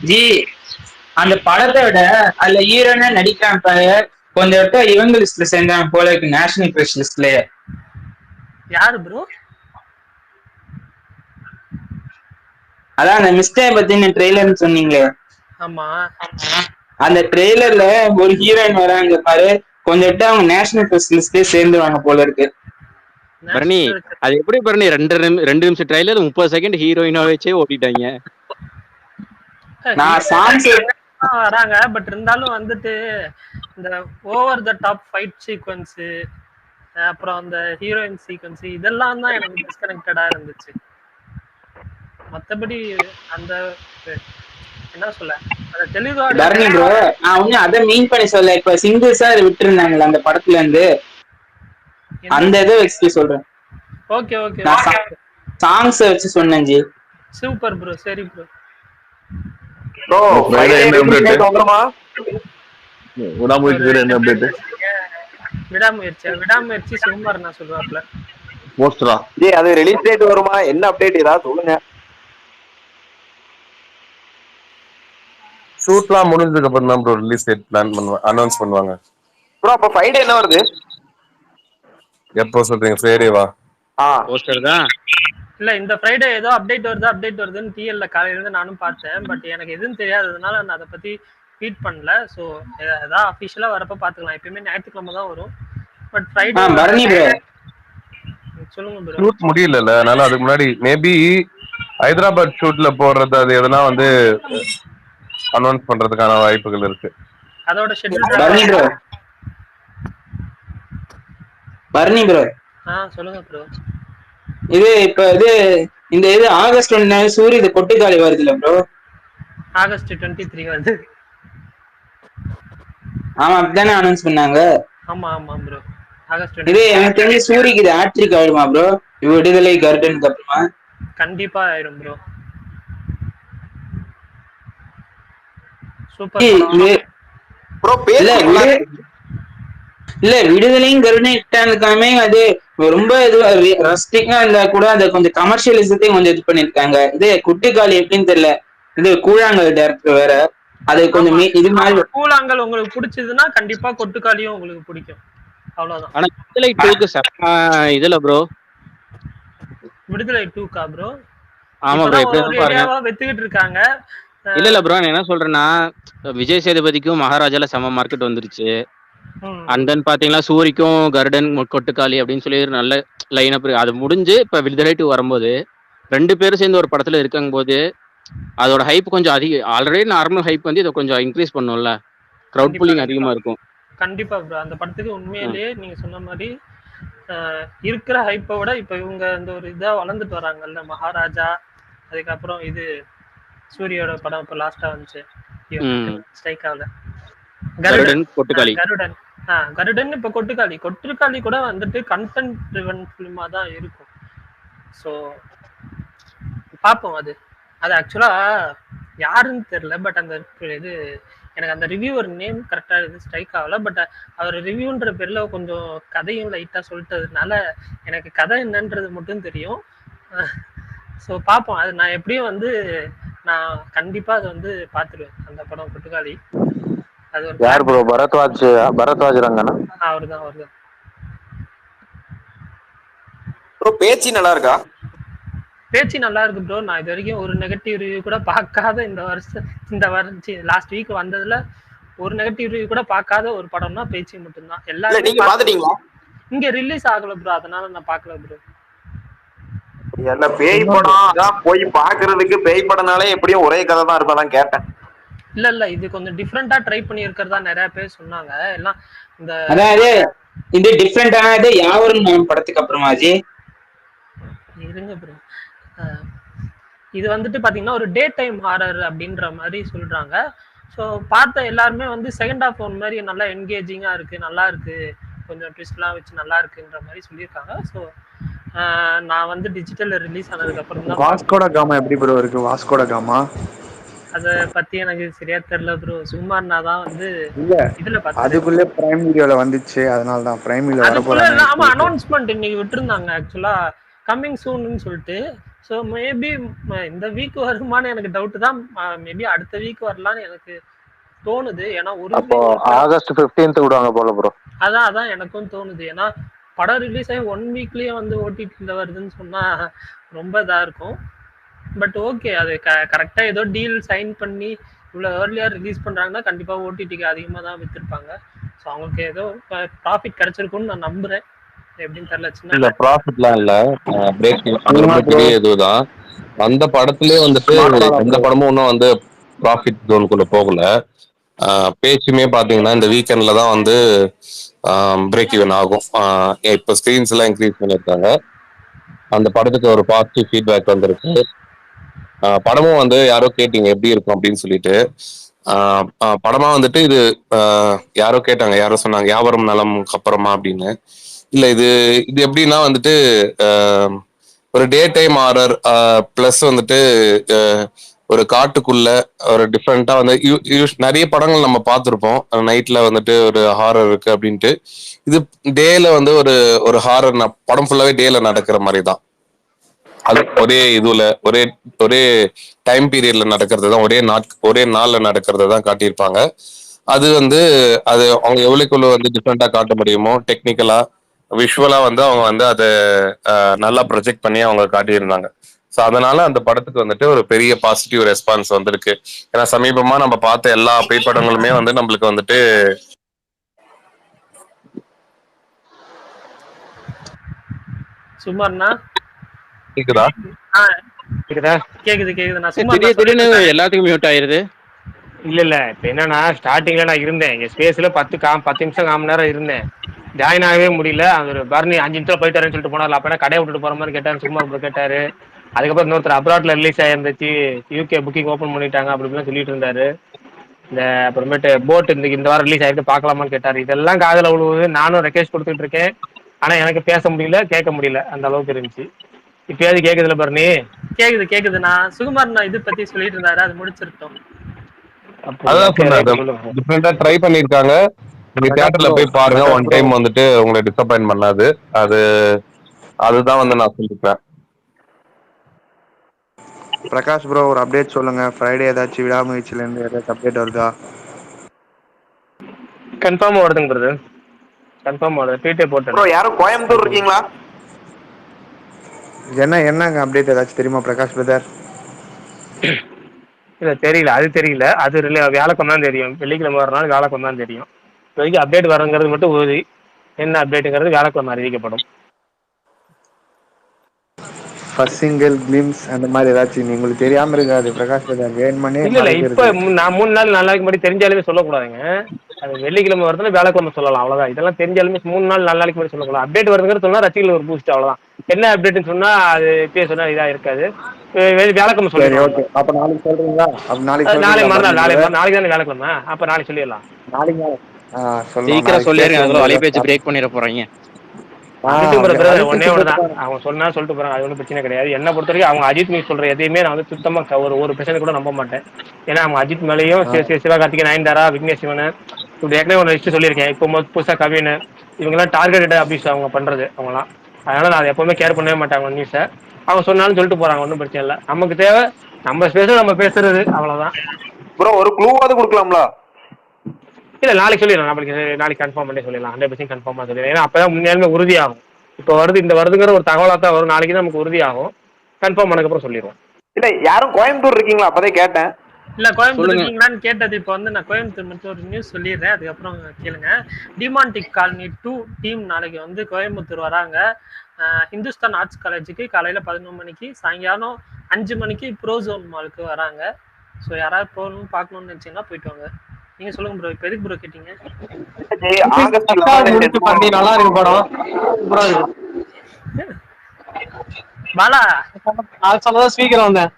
ஜி. அந்த படத்தை விட அதுல ஹீரோனா நடிக்காம கொஞ்சம் விட்டா இவங்க லிஸ்ட்ல சேர்ந்தாங்க போல இருக்கு, நேஷனல் கிரஷ் லிஸ்ட்லயே. யாரு ப்ரோ? அதான் அந்த மிஸ்டேக் பத்தி ட்ரெய்லர்னு சொன்னீங்களே. ஆமா அந்த ட்ரெய்லர்ல ஒரு ஹீரோயின் வராங்க பாரு, கொஞ்சம் விட்டா அவங்க நேஷனல் கிரஷ் லிஸ்ட்லயே சேர்ந்துருவாங்க போல இருக்கு. பரணி அது எப்படி பரணி 2 நிமிஷம் ட்ரைலர் 30 செகண்ட் ஹீரோயினா வச்சே ஓட்டிட்டாங்க. நான் சாங்ஸ் வராங்க, பட் இருந்தாலும் வந்துட்டு இந்த over the top fight sequence, அப்புறம் அந்த ஹீரோயின் சீக்வன்ஸ், இதெல்லாம் தான் எனக்கு டிஸ்கனெக்டடா இருந்துச்சு. மத்தபடி அந்த என்ன சொல்ல, அந்த தெலுங்கு ப்ரோ நான் ஒண்ணு அதை மீன் பண்ணி சொல்ல. இப்ப சிங்கிள்ஸா விட்டுருந்தாங்கல்ல அந்த படத்துல இருந்து, அந்த இதை வச்சு சொல்றேன். ஓகே ஓகே சாங்ஸ் வச்சு சொன்னேன் ஜி. Super bro. சரி ப்ரோ. ப்ரோ ஃப்ரைடே என்ன அப்டேட் வந்துருமா? விடாமுயற்சி என்ன அப்டேட்? விடாமுயற்சி சுகுமார் நான் சொல்லுவாப்ல. போஸ்டரா ஜி, அது ரிலீஸ் டேட் வருமா? என்ன அப்டேட் ஏதாவது சொல்லுங்க. ஷூட்லாம் முடிஞ்சதுக்கு அப்புறம் தான் ப்ரோ ரிலீஸ் டேட் பிளான் பண்ணுவாங்க, அனௌன்ஸ் பண்ணுவாங்க. ப்ரோ அப்ப ஃப்ரைடே என்ன வருது? எப்போ சொல்றீங்க? ஃப்ரைடேவா? போஸ்டர் தான். இல்ல இந்த ஃப்ரைடே ஏதோ அப்டேட் வருதுன்னு டிஎல்ல காலையில இருந்து நானும் பார்த்தேன். பட் எனக்கு எதுவும் தெரியாததுனால நான் அதை பத்தி ட்வீட் பண்ணல. ஸோ ஏதாவது அஃபிஷியலா வரப்ப பாத்துக்கலாம். எப்பயுமே ஞாயிற்றுக்கிழமை தான் வரும். பட் ஃப்ரைடே சொல்லுங்க ப்ரோ. ஷூட் முடியல, அதனால அதுக்கு முன்னாடி மேபி ஹைதராபாத் ஷூட்ல போடுறது அது எதனா வந்து அனௌன்ஸ் பண்றதுக்கான வாய்ப்புகள் இருக்கு. அதோட ஷெட்யூல் பரணி ப்ரோ. சொல்லுங்க ப்ரோ. இது இப்ப இந்த ஆகஸ்ட் 1 சூரிய பொட்டுக்காளி வருதுல்ல ப்ரோ? ஆகஸ்ட் 23 வருது. ஆமா அப்படிதானே அனௌன்ஸ் பண்ணாங்க. ஆமா ஆமா ப்ரோ. ஆகஸ்ட் இது 26 எனக்கு தெரிஞ்சு சூரிக்கு இது ஹேட்ரிக் ஆயிடுமா ப்ரோ? விடுதலை கர்டனுக்கு அப்புறமா கண்டிப்பா ஆயிரும் ப்ரோ. சூப்பர் படம். இது ப்ரோ இல்ல பேச்சு நல்லா விடுதலையும் கருணைட்டானுக்காமே அது ரொம்ப இது ரஸ்டிக்கா இருந்தா கூட அதை கொஞ்சம் கமர்ஷியலிசத்தையும் கொஞ்சம் இது பண்ணிருக்காங்க. இது குட்டிக்காளி எப்படின்னு தெரியல, இது கூழாங்கல் டேரக்டர் வேற, அது கொஞ்சம் ஆமா இது மாதிரி. கூழாங்கல் உங்களுக்கு பிடிச்சதுன்னா கண்டிப்பா கொட்டுக்காளியும் உங்களுக்கு பிடிக்கும். அவ்வளவுதான். ஆனா விடுதலை 2க்கு செம்ம இதுல ப்ரோ. விடுதலை 2க்கா ப்ரோ? ஆமா ப்ரோ, இப்பதான் ஒரு எப்படி பாருங்க. ஏரியாவா வெத்துக்கிட்டு இருக்காங்க. இல்ல ப்ரோ, நான் என்ன சொல்றேன்னா விஜய் சேதுபதிக்கும் மகாராஜால செம மார்க்கெட் வந்துருச்சு. அண்ட் தென் பாத்தீங்கன்னா சூரிக்கும் கருடன் கொட்டுக்காளி அப்படின்னு சொல்லி ஒரு நல்ல லைன் அப் அது முடிஞ்சு இப்ப விடுதலை 2 வரும்போது 2 பேரும் சேர்ந்து ஒரு படத்துல இருக்கும் போது அதோட ஹைப் கொஞ்சம் அதிகம். ஆல்ரெடி நார்மல் ஹைப் வந்து இதை கொஞ்சம் இன்க்ரீஸ் பண்ணும்ல, க்ரௌட் புல்லிங் அதிகமா இருக்கும். கண்டிப்பா ப்ரோ. அந்த படத்துக்கு உண்மையிலேயே நீங்க சொன்ன மாதிரி இருக்கிற ஹைப்பை விட இப்ப இவங்க இந்த ஒரு இதா வளர்ந்துட்டு வராங்கல்ல, மகாராஜா, அதுக்கப்புறம் இது சூரியோட படம் இப்ப லாஸ்டா வந்துச்சு ஸ்ட்ரைக்காவில் கருடன் கொட்டுக்காளி. கருடன் கருடன் இப்ப கொட்டுக்காளி கூட வந்துட்டு கண்டென்ட் ட்ரிவன் ஃபிலிமா தான் இருக்கும். ஸோ பார்ப்போம். அது ஆக்சுவலா யாருன்னு தெரியல, பட் அந்த இது எனக்கு அந்த ரிவ்யூவர் நேம் கரெக்டா இது ஸ்ட்ரைக் ஆகல. பட் அவர் ரிவ்யூன்ற பேர்ல கொஞ்சம் கதையும் லைட்டா சொல்லிட்டதுனால எனக்கு கதை என்னன்றது மட்டும் தெரியும். ஸோ பார்ப்போம். அது நான் எப்படியும் வந்து நான் கண்டிப்பா அதை வந்து பார்த்துருவேன் அந்த படம் கொட்டுக்காளி. அது ஒரு யார் ப்ரோ? பரத்வாஜ் ரங்கனா? அவர்தான். ப்ரோ பேச்சு நல்லா இருக்கா? பேச்சு நல்லா இருக்கு ப்ரோ. நான் இது வரைக்கும் ஒரு நெகட்டிவ் ரிவ்யூ கூட பார்க்காத இந்த வருஷம் லாஸ்ட் வீக் வந்ததுல ஒரு நெகட்டிவ் ரிவ்யூ கூட பார்க்காத ஒரு படம்னா பேச்சு மட்டும்தான். எல்லாரும் நீங்க பாத்துட்டீங்களா? இங்க ரிலீஸ் ஆகல ப்ரோ, அதனால நான் பார்க்கல ப்ரோ. இல்ல பேய் படம் அதான் போய் பாக்குறதுக்கு, பேய் படம்னாலே எப்படியும் ஒரே கதை தான் இருப்பதான் கேட்டேன். இல்ல இது கொஞ்சம் டிஃப்ரெண்டா ட்ரை பண்ணி இருக்கிறதா நிறைய பேர் சொன்னாங்க. எல்லாம் இந்த அதாவது இது டிஃப்ரெண்டானது யாவரும் படத்துக்கு அப்புறமாஜி இருங்க ப்ரோ. இது வந்துட்டு பாத்தீங்கன்னா ஒரு டே டைம் ஹாரர் அப்படின்ற மாதிரி சொல்றாங்க. ஸோ பார்த்த எல்லாருமே வந்து செகண்ட் ஹாஃப் ஒன் மாதிரி நல்லா என்கேஜிங்கா இருக்கு, நல்லா இருக்கு, கொஞ்சம் ட்விஸ்ட்லாம் வச்சு நல்லா இருக்குன்ற மாதிரி சொல்லியிருக்காங்க. ஸோ நான் வந்து டிஜிட்டல் ரிலீஸ் ஆனதுக்கு அப்புறம் தான் வாஸ்கோட காமா எப்படி ப்ரோ இருக்கு? வாஸ்கோட காமா அதை பத்தி எனக்கு சரியா தெரியல ப்ரோ. சும்மா தான் வந்து இல்ல இதுல பார்த்தேன், அதுக்குள்ளே பிரைம் வீடியோல வந்துச்சு, அதனால தான் பிரைம் வீடியோ வர போறாங்க. ஆமா அனௌன்ஸ்மெண்ட் இன்னைக்கு விட்டுருந்தாங்க ஆக்சுவலா, கம்மிங் சூன்னு சொல்லிட்டு. ஸோ மேபி இந்த வீக் வருமானு எனக்கு டவுட் தான். மேபி அடுத்த வீக் வரலான்னு எனக்கு தோணுது. ஏன்னா ஒரு ஆகஸ்ட் 15 விடுவாங்க போல ப்ரோ. அதான் எனக்கும் தோணுது. ஏன்னா படம் ரிலீஸ் ஆகி 1 வீக்லயே வந்து ஓடிடில வருதுன்னு சொன்னா ரொம்ப இதா இருக்கும். பட் ஓகே, அது கரெக்டா ஏதோ டீல் சைன் பண்ணி இவ்வளவு ஏர்லியா ரிலீஸ் பண்றாங்கன்னா கண்டிப்பா ஓடிடிக்கு அதிகமா தான் வித்திருப்பாங்க. ஸோ அவங்களுக்கு ஏதோ ப்ராஃபிட் கிடைச்சிருக்கும்னு நான் நம்புறேன். எப்படின்னு தெரியல. இல்ல ப்ராஃபிட்லாம் இல்ல, பிரேக் பெரிய இதுதான். அந்த படத்திலே வந்துட்டு எந்த படமும் இன்னும் வந்து ப்ராஃபிட் ஜோனுக்குள்ள போகல. பேச்சுமே பாத்தீங்கன்னா இந்த வீக்கெண்ட்ல தான் வந்து பிரேக் ஈவன் ஆகும். இப்போ ஸ்கிரீன்ஸ் எல்லாம் இன்க்ரீஸ் பண்ணியிருக்காங்க. அந்த படத்துக்கு ஒரு பாசிட்டிவ் ஃபீட்பேக் வந்திருக்கு. படமும் வந்து யாரோ கேட்டீங்க எப்படி இருக்கும் அப்படின்னு சொல்லிட்டு. படமா வந்துட்டு இது யாரோ கேட்டாங்க, யாரோ சொன்னாங்க வியாபாரம் நலம் அப்புறமா அப்படின்னு. இல்ல இது எப்படின்னா வந்துட்டு ஒரு டே டைம் ஹாரர் பிளஸ் வந்துட்டு ஒரு காட்டுக்குள்ள ஒரு டிஃப்ரெண்டா வந்து நிறைய படங்கள் நம்ம பார்த்துருப்போம். நைட்ல வந்துட்டு ஒரு ஹாரர் இருக்கு அப்படின்ட்டு. இது டேல வந்து ஒரு ஹாரர் படம் ஃபுல்லாவே டேல நடக்கிற மாதிரி தான். அது ஒரே இதுல ஒரே டைம் பீரியட்ல நடக்கிறது தான், ஒரே நாள்ல நடக்கிறத தான் காட்டியிருப்பாங்க. அது வந்து அது அவங்க எவ்வளவுக்குள்ள வந்து டிஃப்ரெண்டா காட்ட முடியுமோ டெக்னிக்கலா விஷுவலா வந்து அவங்க வந்து அதை நல்லா ப்ரொஜெக்ட் பண்ணி அவங்க காட்டியிருந்தாங்க. ஸோ அதனால அந்த படத்துக்கு வந்துட்டு ஒரு பெரிய பாசிட்டிவ் ரெஸ்பான்ஸ் வந்திருக்கு. ஏன்னா சமீபமா நம்ம பார்த்த எல்லா பேய் படங்களுமே வந்து நம்மளுக்கு வந்துட்டு சுமார்னா கேக்குதா? கேக்குது. நான் திடீர்னு எல்லாத்துக்கும் மியூட் ஆயிருது. இல்ல இப்ப என்னன்னா ஸ்டார்டிங்ல நான் இருந்தேன் இங்க ஸ்பேஸ்ல 10 நிமிஷம் 1/4 மணி நேரம் இருந்தேன். ஜாயின் ஆகவே முடியல. அவர் பர்னி 5 நிமிஷம் போயிட்டாருன்னு சொல்லிட்டு போனார். அப்ப கடையை விட்டுட்டு போற மாதிரி கேட்டாரு, சும்மா கேட்டாரு. அதுக்கப்புறம் இன்னொருத்தர் அப்ராட்ல ரிலீஸ் ஆயிருந்துச்சு, யூகே புக்கிங் ஓப்பன் பண்ணிட்டாங்க அப்படின்னு சொல்லிட்டு இருந்தாரு. இந்த அப்புறமேட்டு போட் இந்த வாரம் ரிலீஸ் ஆயிட்டு பார்க்கலாமான்னு கேட்டாரு. இதெல்லாம் காதல விழுவுது. நானும் ரெக்வெஸ்ட் கொடுத்துட்டு இருக்கேன். ஆனா எனக்கு பேச முடியல, கேட்க முடியல, அந்த அளவுக்கு இருந்துச்சு. இப்பயாவது கேக்குதுல பரணி? கேக்குது. நான் சுகுமார் நான் இது பத்தி சொல்லிட்டு இருந்தாரு, அது முடிச்சிருக்கோம். அதான் சொன்னேன், டிஃப்ரெண்டா ட்ரை பண்ணிருக்காங்க. நீங்க தியேட்டர்ல போய் பாருங்க, ஒன் டைம் வந்துட்டு உங்களை டிசப்பாயின்ட் பண்ணாது. அதுதான் வந்து நான் சொல்லிருப்பேன். பிரகாஷ் ப்ரோ ஒரு அப்டேட் சொல்லுங்க. ஃப்ரைடே ஏதாச்சும் விடாமுயற்சியில இருந்து ஏதாச்சும் அப்டேட் வருதா? கன்ஃபார்மா வருதுங்க பிரதர், கன்ஃபார்மா வருது. ட்வீட்டே போட்டேன். ப்ரோ யாரும் கோயம்புத்தூர் இருக்கீங்களா? என்னங்க அப்டேட் ஏதாச்சும் தெரியுமா பிரகாஷ் பிரதர்? இல்ல தெரியல, அது தெரியல. அது வியாழக்கிழமை தான் தெரியும். வெள்ளிக்கிழமை வர நாள் வியாழக்கிழமை தான் தெரியும். இப்போதைக்கு அப்டேட் வரங்கிறது மட்டும் உறுதி. என்ன அப்டேட்டுங்கிறது வியாழக்கிழமை அறிவிக்கப்படும். ஃபர்ஸ்ட் சிங்கிள் கிளிம்ஸ் அந்த மாதிரி ஏதாச்சும் உங்களுக்கு தெரியாம இருக்காது பிரகாஷ் பிரதர். வேணுமனே இல்ல இப்ப நான் 3 நாள் 4 நாளைக்கு முன்னாடி தெரிஞ்சாலுமே சொல்லக்கூடாதுங்க. அது வெள்ளிக்கிழமை வருதுன்னா வியாழக்கிழமை சொல்லலாம், அவ்வளவுதான். இதெல்லாம் தெரிஞ்சாலுமே 3 நாள் 4 நாளைக்கு முன்னாடி சொல்லக்கூடாது. அப்டேட் வருதுங்கிறது சொன்னா ரசிகர்கள் ஒரு பூஸ்ட், அவ்வளவுதான். என்ன அப்டேட்னு சொன்னா அது இப்பயே சொன்னா இதா இருக்காது. வியாழக்கிழமை சொல்லிடுவோம். அப்ப நாளைக்கு சொல்றீங்களா? நாளை மறுநாள், நாளைக்கு தானே வியாழக்கிழமை, அப்ப நாளைக்கு சொல்லிடலாம். சீக்கிரம் சொல்லிடுங்க, அதுல அலைபேச்சு பிரேக் பண்ணிட போறாங்க. ஒன்னே ஒண்ணுதான், அவங்க சொன்னா சொல்லிட்டு போறாங்க, அது ஒன்றும் பிரச்சனை கிடையாது. என்ன பொறுத்த வரைக்கும் அவங்க அஜித் மீது சொல்ற எதையுமே நான் வந்து சுத்தமா ஒரு பிரச்சனை கூட நம்ப மாட்டேன். ஏன்னா அவங்க அஜித் மேலேயும் சிவகார்த்திகேயன், நயன்தாரா, விக்னேஷ் சிவன், இப்படி ஏற்கனவே ஒன்று லிஸ்ட் சொல்லியிருக்கேன். இப்போ புதுசா கவின், இவங்கெல்லாம் டார்கெட்டட் அபியூஸ் அவங்க பண்றது அவங்கலாம். அதனால நான் அதை எப்பவுமே கேர் பண்ணவே மாட்டாங்க நியூஸை. அவங்க சொன்னாலும் சொல்லிட்டு போறாங்க, ஒன்றும் பிரச்சனை இல்லை. நமக்கு தேவை நம்ம ஸ்பேஸ் நம்ம பேசுறது, அவ்வளவுதான். ப்ரோ ஒரு க்ளூவாவது கொடுக்கலாம்ல? இல்ல நாளைக்கு சொல்லிடலாம், நாளைக்கு கன்ஃபார்ம் பண்ணி சொல்லிடலாம், 100% கன்ஃபார்மா சொல்லிடலாம். ஏன்னா அப்பதான் உண்மையாலுமே உறுதியாகும். இப்போ வருதுங்கிற ஒரு தகவலா தான் வரும், நாளைக்கு தான் நமக்கு உறுதியாகும். கன்ஃபார்ம் பண்ணதுக்கப்புறம் சொல்லிடுவோம். இல்ல யாரும் கோயம்புத்தூர் இருக்கீங்களா? அப்பதான் கேட்டேன். இல்ல கோயம்புத்தூர் இருக்கீங்களான்னு கேட்டது. இப்போ வந்து நான் கோயம்புத்தூர் மட்டும் ஒரு நியூஸ் சொல்லிடுறேன், அதுக்கப்புறம் கேளுங்க. டிமாண்டிக் காலனி 2 டீம் நாளைக்கு வந்து கோயம்புத்தூர் வராங்க. ஹிந்துஸ்தான் ஆர்ட்ஸ் காலேஜுக்கு காலையில 11 மணிக்கு, சாயங்காலம் 5 மணிக்கு ப்ரோசோன் மாலுக்கு வராங்க. ஸோ யாராவது போகணும் பார்க்கணும்னு நினைச்சீங்கன்னா போயிட்டு வாங்க. நீங்க சொல்லுங்க ப்ரோ, இப்போ எதுக்கு ப்ரோ கேட்டீங்க? நல்லா இருக்கு படம். பாலா நான் சொல்லதான் ஸ்பீக்கர் வந்தேன்.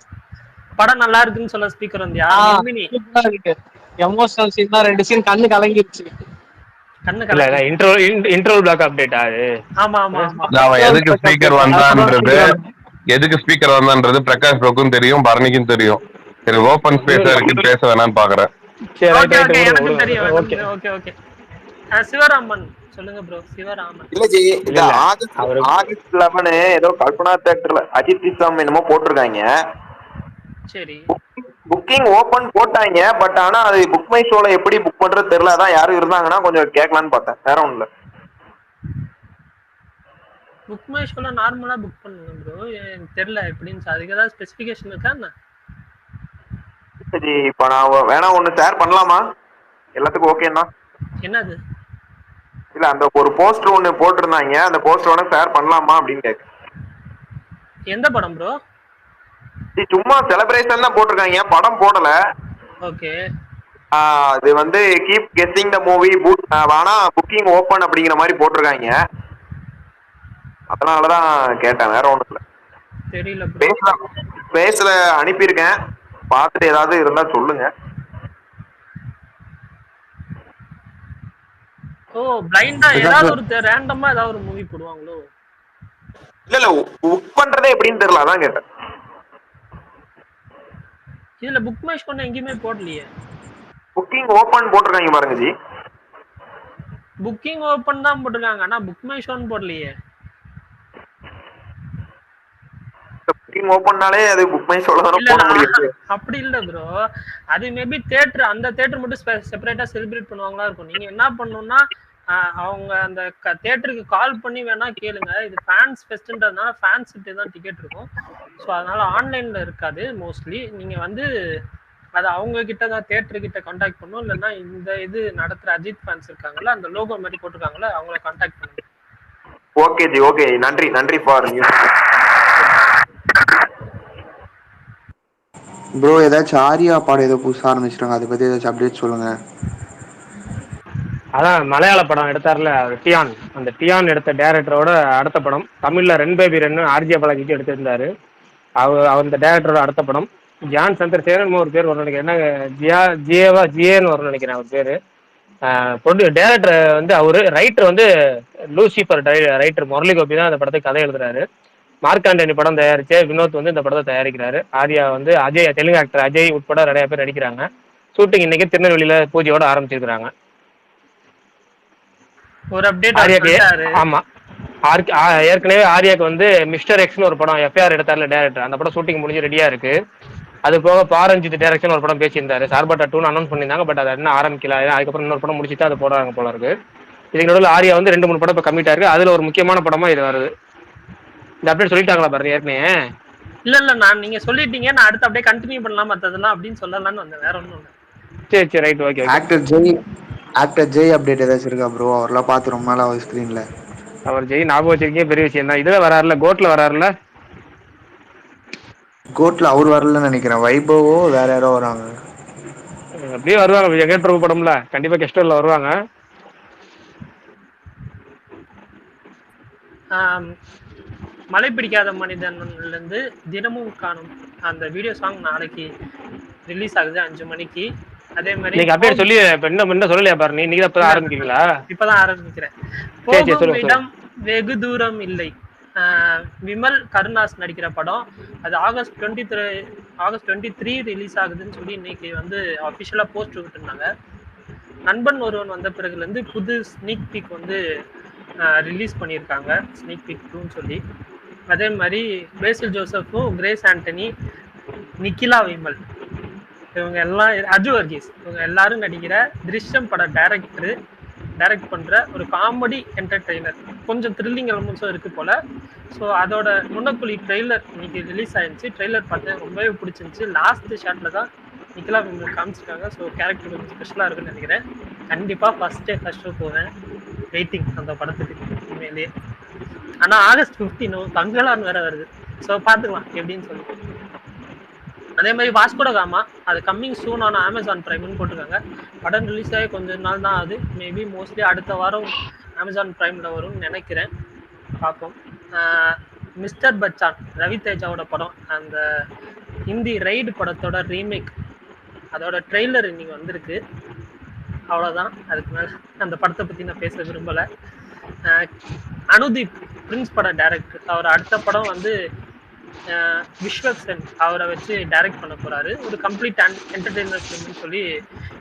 படம் நல்லா இருக்குன்னு சொல்ல ஸ்பீக்கர் வந்தியா? எமோஷனல் சீன் தான், 2 சீன் கண்ணு கலங்கிருச்சு. இன்ட்ரோல் பிளாக் அப்டேட் ஆகுது. ஆமா ஆமா ஆமா. அவன் எதுக்கு ஸ்பீக்கர் வந்தான்றது பிரகாஷ் ப்ரோக்கும் தெரியும், பரணிக்கும் தெரியும். சரி ஓபன் ஸ்பேஸா இருக்கு, பேச வேணாம்னு பாக்குறேன். எனக்கு தெரியும். Okay okay. சிவராமன் சொல்லுங்க ப்ரோ. சிவராமன் இல்ல ஜி, இந்த ஆகஸ்ட் 11 ஏதோ கல்பனா தியேட்டர்ல அஜித் இஸ்லாம் என்னமோ போட்டிருக்காங்க. சரி புக்கிங் ஓபன் போட்டாங்க. பட் ஆனா அது புக் மை ஷோல எப்படி புக் பண்றது தெரியல. அதான் யாரும் இருந்தாங்கன்னா கொஞ்சம் கேட்கலான்னு பார்த்தேன், வேற ஒண்ணும் இல்ல. புக் மை ஷோல நார்மலா புக் பண்ணுங்க ப்ரோ, எனக்கு தெரியல எப்படின்னு. அதுக்கு ஏதாவது ஸ்பெசிஃபிகேஷன் இருக்கா என்ன? சரி இப்ப நான் வேணா ஒண்ணு ஷேர் பண்ணலாமா? எல்லாத்துக்கும் ஓகேண்ணா? என்னது? இல்ல அந்த ஒரு போஸ்டர் ஒண்ணு போட்டிருந்தாங்க, அந்த போஸ்டர் ஒண்ணு ஷேர் பண்ணலாமா அப்படின்னு கேட்க. எந்த படம் ப்ரோ? சும்மா செலிப்ரேஷன் தான் போட்டிருக்காங்க, படம் போடல. ஓகே. அது வந்து கீப் கெஸ்ஸிங் த மூவி ஆனா புக்கிங் ஓபன் அப்படிங்கிற மாதிரி போட்டிருக்காங்க. அதனாலதான் கேட்டேன், வேற ஒண்ணும் இல்ல. தெரியல. பேஸ்ல அனுப்பியிருக்கேன், பார்த்துட்டு ஏதாவது இருந்தா சொல்லுங்க. ஓ பிளைண்டா ஏதாவது ஒரு ரேண்டமா ஏதாவது ஒரு மூவி போடுவாங்களோ? இல்ல புக் பண்றதே எப்படின்னு தெரியல, அதான் கேட்டேன். இதுல புக் மை ஷோ எங்கேயுமே போடலையே. புக்கிங் ஓபன் போட்டிருக்காங்க பாருங்க ஜி. புக்கிங் ஓபன் தான் போட்டிருக்காங்க, ஆனா புக் மை ஷோன்னு போடலையே. புக்கிங் ஓபன்னாலே அது புக் மை ஷோல தான் போட முடியும். அப்படி இல்ல ப்ரோ, அது மேபி தியேட்டர், அந்த தியேட்டர் மட்டும் செப்பரேட்டா செலிப்ரேட் பண்ணுவாங்களா இருக்கும். நீங்க என்ன பண்ணணும்னா அவங்க அந்த தியேட்டருக்கு கால் பண்ணி வேணா கேளுங்க. இது ஃபேன்ஸ் ஃபெஸ்ட்ன்றதுனால ஃபேன்ஸ் கிட்ட தான் டிக்கெட் இருக்கும். ஸோ அதனால ஆன்லைன்ல இருக்காது மோஸ்ட்லி. நீங்க வந்து அது அவங்க கிட்ட தான், தியேட்டர் கிட்ட கான்டாக்ட் பண்ணணும். இல்லைன்னா இந்த இது நடத்துற அஜித் ஃபேன்ஸ் இருக்காங்கல்ல, அந்த லோகோ மாதிரி போட்டிருக்காங்கல்ல, அவங்கள கான்டாக்ட் பண்ணுங்க. Okay G, okay. நன்றி ஃபார் நியூஸ். ப்ரோ ஏதாச்சும் ஆரியா பாடம் ஏதோ புதுசா ஆரம்பிச்சிருக்காங்க, அதை பத்தி ஏதாச்சும் அப்டேட் சொல்லுங்க. அதான் மலையாள படம் எடுத்தார்ல டியான், அந்த டியான் எடுத்த டைரக்டரோட அடுத்த படம். தமிழ்ல ரென் பேபி ரென்னு ஆர்ஜியா பழகிட்டு எடுத்திருந்தாரு. அவர் இந்த டைரக்டரோட அடுத்த படம். ஜான் சந்திரசேகரன் ஒரு பேர் வரும் நினைக்கிறேன், என்ன ஜியேன்னு வரும் நினைக்கிறேன் அவர் பேரு. டேரக்டர் வந்து அவரு ரைட்டர் வந்து லூசிஃபர் ரைட்டர் முரளி கோபி தான் அந்த படத்துக்கு கதை எழுதுறாரு. மார்க் ஆண்டனி படம் தயாரிச்சு வினோத் வந்து இந்த படத்தை தயாரிக்கிறாரு. ஆர்யா வந்து அஜய், தெலுங்கு ஆக்டர் அஜய் உட்பட நிறைய பேர் நடிக்கிறாங்க. ஷூட்டிங் இன்னைக்கு திருநெல்வேலியில பூஜையோட ஆரம்பிச்சிருக்காங்க. ஒரு அப்டேட் ஆர்யாக்கு ஆமா ஏற்கனவே ஆர்யாக்கு வந்து மிஸ்டர் எக்ஸ்னு ஒரு படம் எஃப்ஐஆர் எடுத்தார்ல டேரக்டர், அந்த படம் ஷூட்டிங் முடிஞ்சு ரெடியா இருக்கு. அது போக பாரஞ்சித் டைரக்ஷன் ஒரு படம் பேசியிருந்தாரு. சார்பாட்டா 2 அனௌன்ஸ் பண்ணியிருந்தாங்க. பட் அதை இன்னும் ஆரம்பிக்கல. அதுக்கப்புறம் இன்னொரு படம் முடிச்சுட்டு அதை போடுறாங்க போல இருக்கு. இதுக்கு நடுவில் ஆர்யா வந்து 2-3 படம் இப்போ கம்மிட்டா இருக்கு. அதுல ஒரு முக்கியமான படமா இது வருது. இந்த அப்டேட் சொல்லிட்டாங்களா பாருங்க ஏற்கனவே? இல்ல நான் நீங்க சொல்லிட்டீங்க, நான் அடுத்து அப்படியே கண்டினியூ பண்ணலாம் மத்ததெல்லாம் அப்படின்னு சொல்லலாம்னு வந்தேன், வேற ஒண்ணும் இல்ல. சரி right okay. Actor Jai update ஏதாச்சும் இருக்கா ப்ரோ? அவர்லாம் பார்த்து ரொம்ப நாள் ஆகுது ஸ்க்ரீன்ல. அவர் ஜெய் ஞாபகம் வச்சிருக்கே பெரிய விஷயம் தான். இதுல வராருல, கோட்ல வராருல. கோட்ல அவர் வரலன்னு நினைக்கிறேன். வைபவோ வேற யாரோ வராங்க. அப்படியே வருவாங்க. ஜெகத் பிரபு படம்ல கண்டிப்பா கெஸ்டர்ல வருவாங்க. மழை பிடிக்காத மனிதன்ல இருந்து தினமும் காணும் அந்த வீடியோ சாங் நாளைக்கு ரிலீஸ் ஆகுது 5 மணிக்கு. அதே மாதிரி நீங்க அப்படியே சொல்லி என்ன சொல்லலையா பாரு, நீங்க தான் ஆரம்பிக்கிறீங்களா? இப்பதான் ஆரம்பிக்கிறேன். போகும் இடம் வெகு தூரம் இல்லை, விமல் கருணாஸ் நடிக்கிற படம். அது ஆகஸ்ட் 23 ரிலீஸ் ஆகுதுன்னு சொல்லி இன்னைக்கு வந்து அஃபிஷியலா போஸ்ட் விட்டுருந்தாங்க. நண்பன் ஒருவன் வந்த பிறகுல இருந்து புது ஸ்னீக் பீக் வந்து ரிலீஸ் பண்ணியிருக்காங்க, ஸ்னீக் பீக் 2ன்னு சொல்லி. அதே மாதிரி பேசில் ஜோசப்பும், கிரேஸ் ஆண்டனி, நிக்கிலா விமல், இவங்க எல்லாம், அஜு வர்கீஸ், இவங்க எல்லாரும் நடிக்கிற திருஷ்யம் பட டைரக்ட் பண்ற ஒரு காமெடி என்டர்டெய்னர். கொஞ்சம் த்ரில்லிங் எலமெண்ட்ஸும் இருக்கு போல. ஸோ அதோட முன்னக்குழி ட்ரெய்லர் இன்னைக்கு ரிலீஸ் ஆயிருந்துச்சு. ட்ரெய்லர் பார்த்தேன், ரொம்பவே பிடிச்சிருந்துச்சு. லாஸ்ட் ஷாட்ல தான் நிக்கிலா விமல் காமிச்சிருக்காங்க. ஸோ கேரக்டர் கொஞ்சம் ஸ்பெஷலாக இருக்குன்னு நினைக்கிறேன். கண்டிப்பாக ஃபர்ஸ்ட் ஷோ போவேன். வெயிட்டிங் அந்த படத்துக்கு உண்மையிலேயே. ஆனால் ஆகஸ்ட் 15 தங்கலான் வேற வருது. ஸோ பார்த்துக்கலாம் எப்படின்னு சொல்லி. அதே மாதிரி வாஸ்கோட காமா அது கம்மிங் சூன் ஆன அமேசான் பிரைம்னு போட்டிருக்காங்க. படம் ரிலீஸ் ஆகி கொஞ்ச நாள் தான் ஆகுது. மேபி மோஸ்ட்லி அடுத்த வாரம் அமேசான் பிரைம்ல வரும்னு நினைக்கிறேன், பார்ப்போம். மிஸ்டர் பச்சான் ரவி தேஜாவோட படம், அந்த ஹிந்தி ரைடு படத்தோட ரீமேக், அதோட ட்ரெய்லர் இன்னைக்கு வந்திருக்கு. அவ்வளோதான், அதுக்கு மேலே அந்த படத்தை பற்றி நான் பேச விரும்பலை. அனுதீப் பிரின்ஸ் பட டைரக்டர், அவர் அடுத்த படம் வந்து விஸ்வக்சன் அவரை வச்சு டைரக்ட் பண்ண போறாரு. ஒரு கம்ப்ளீட் என்டர்டெய்னர் ஃபிலிம்னு சொல்லி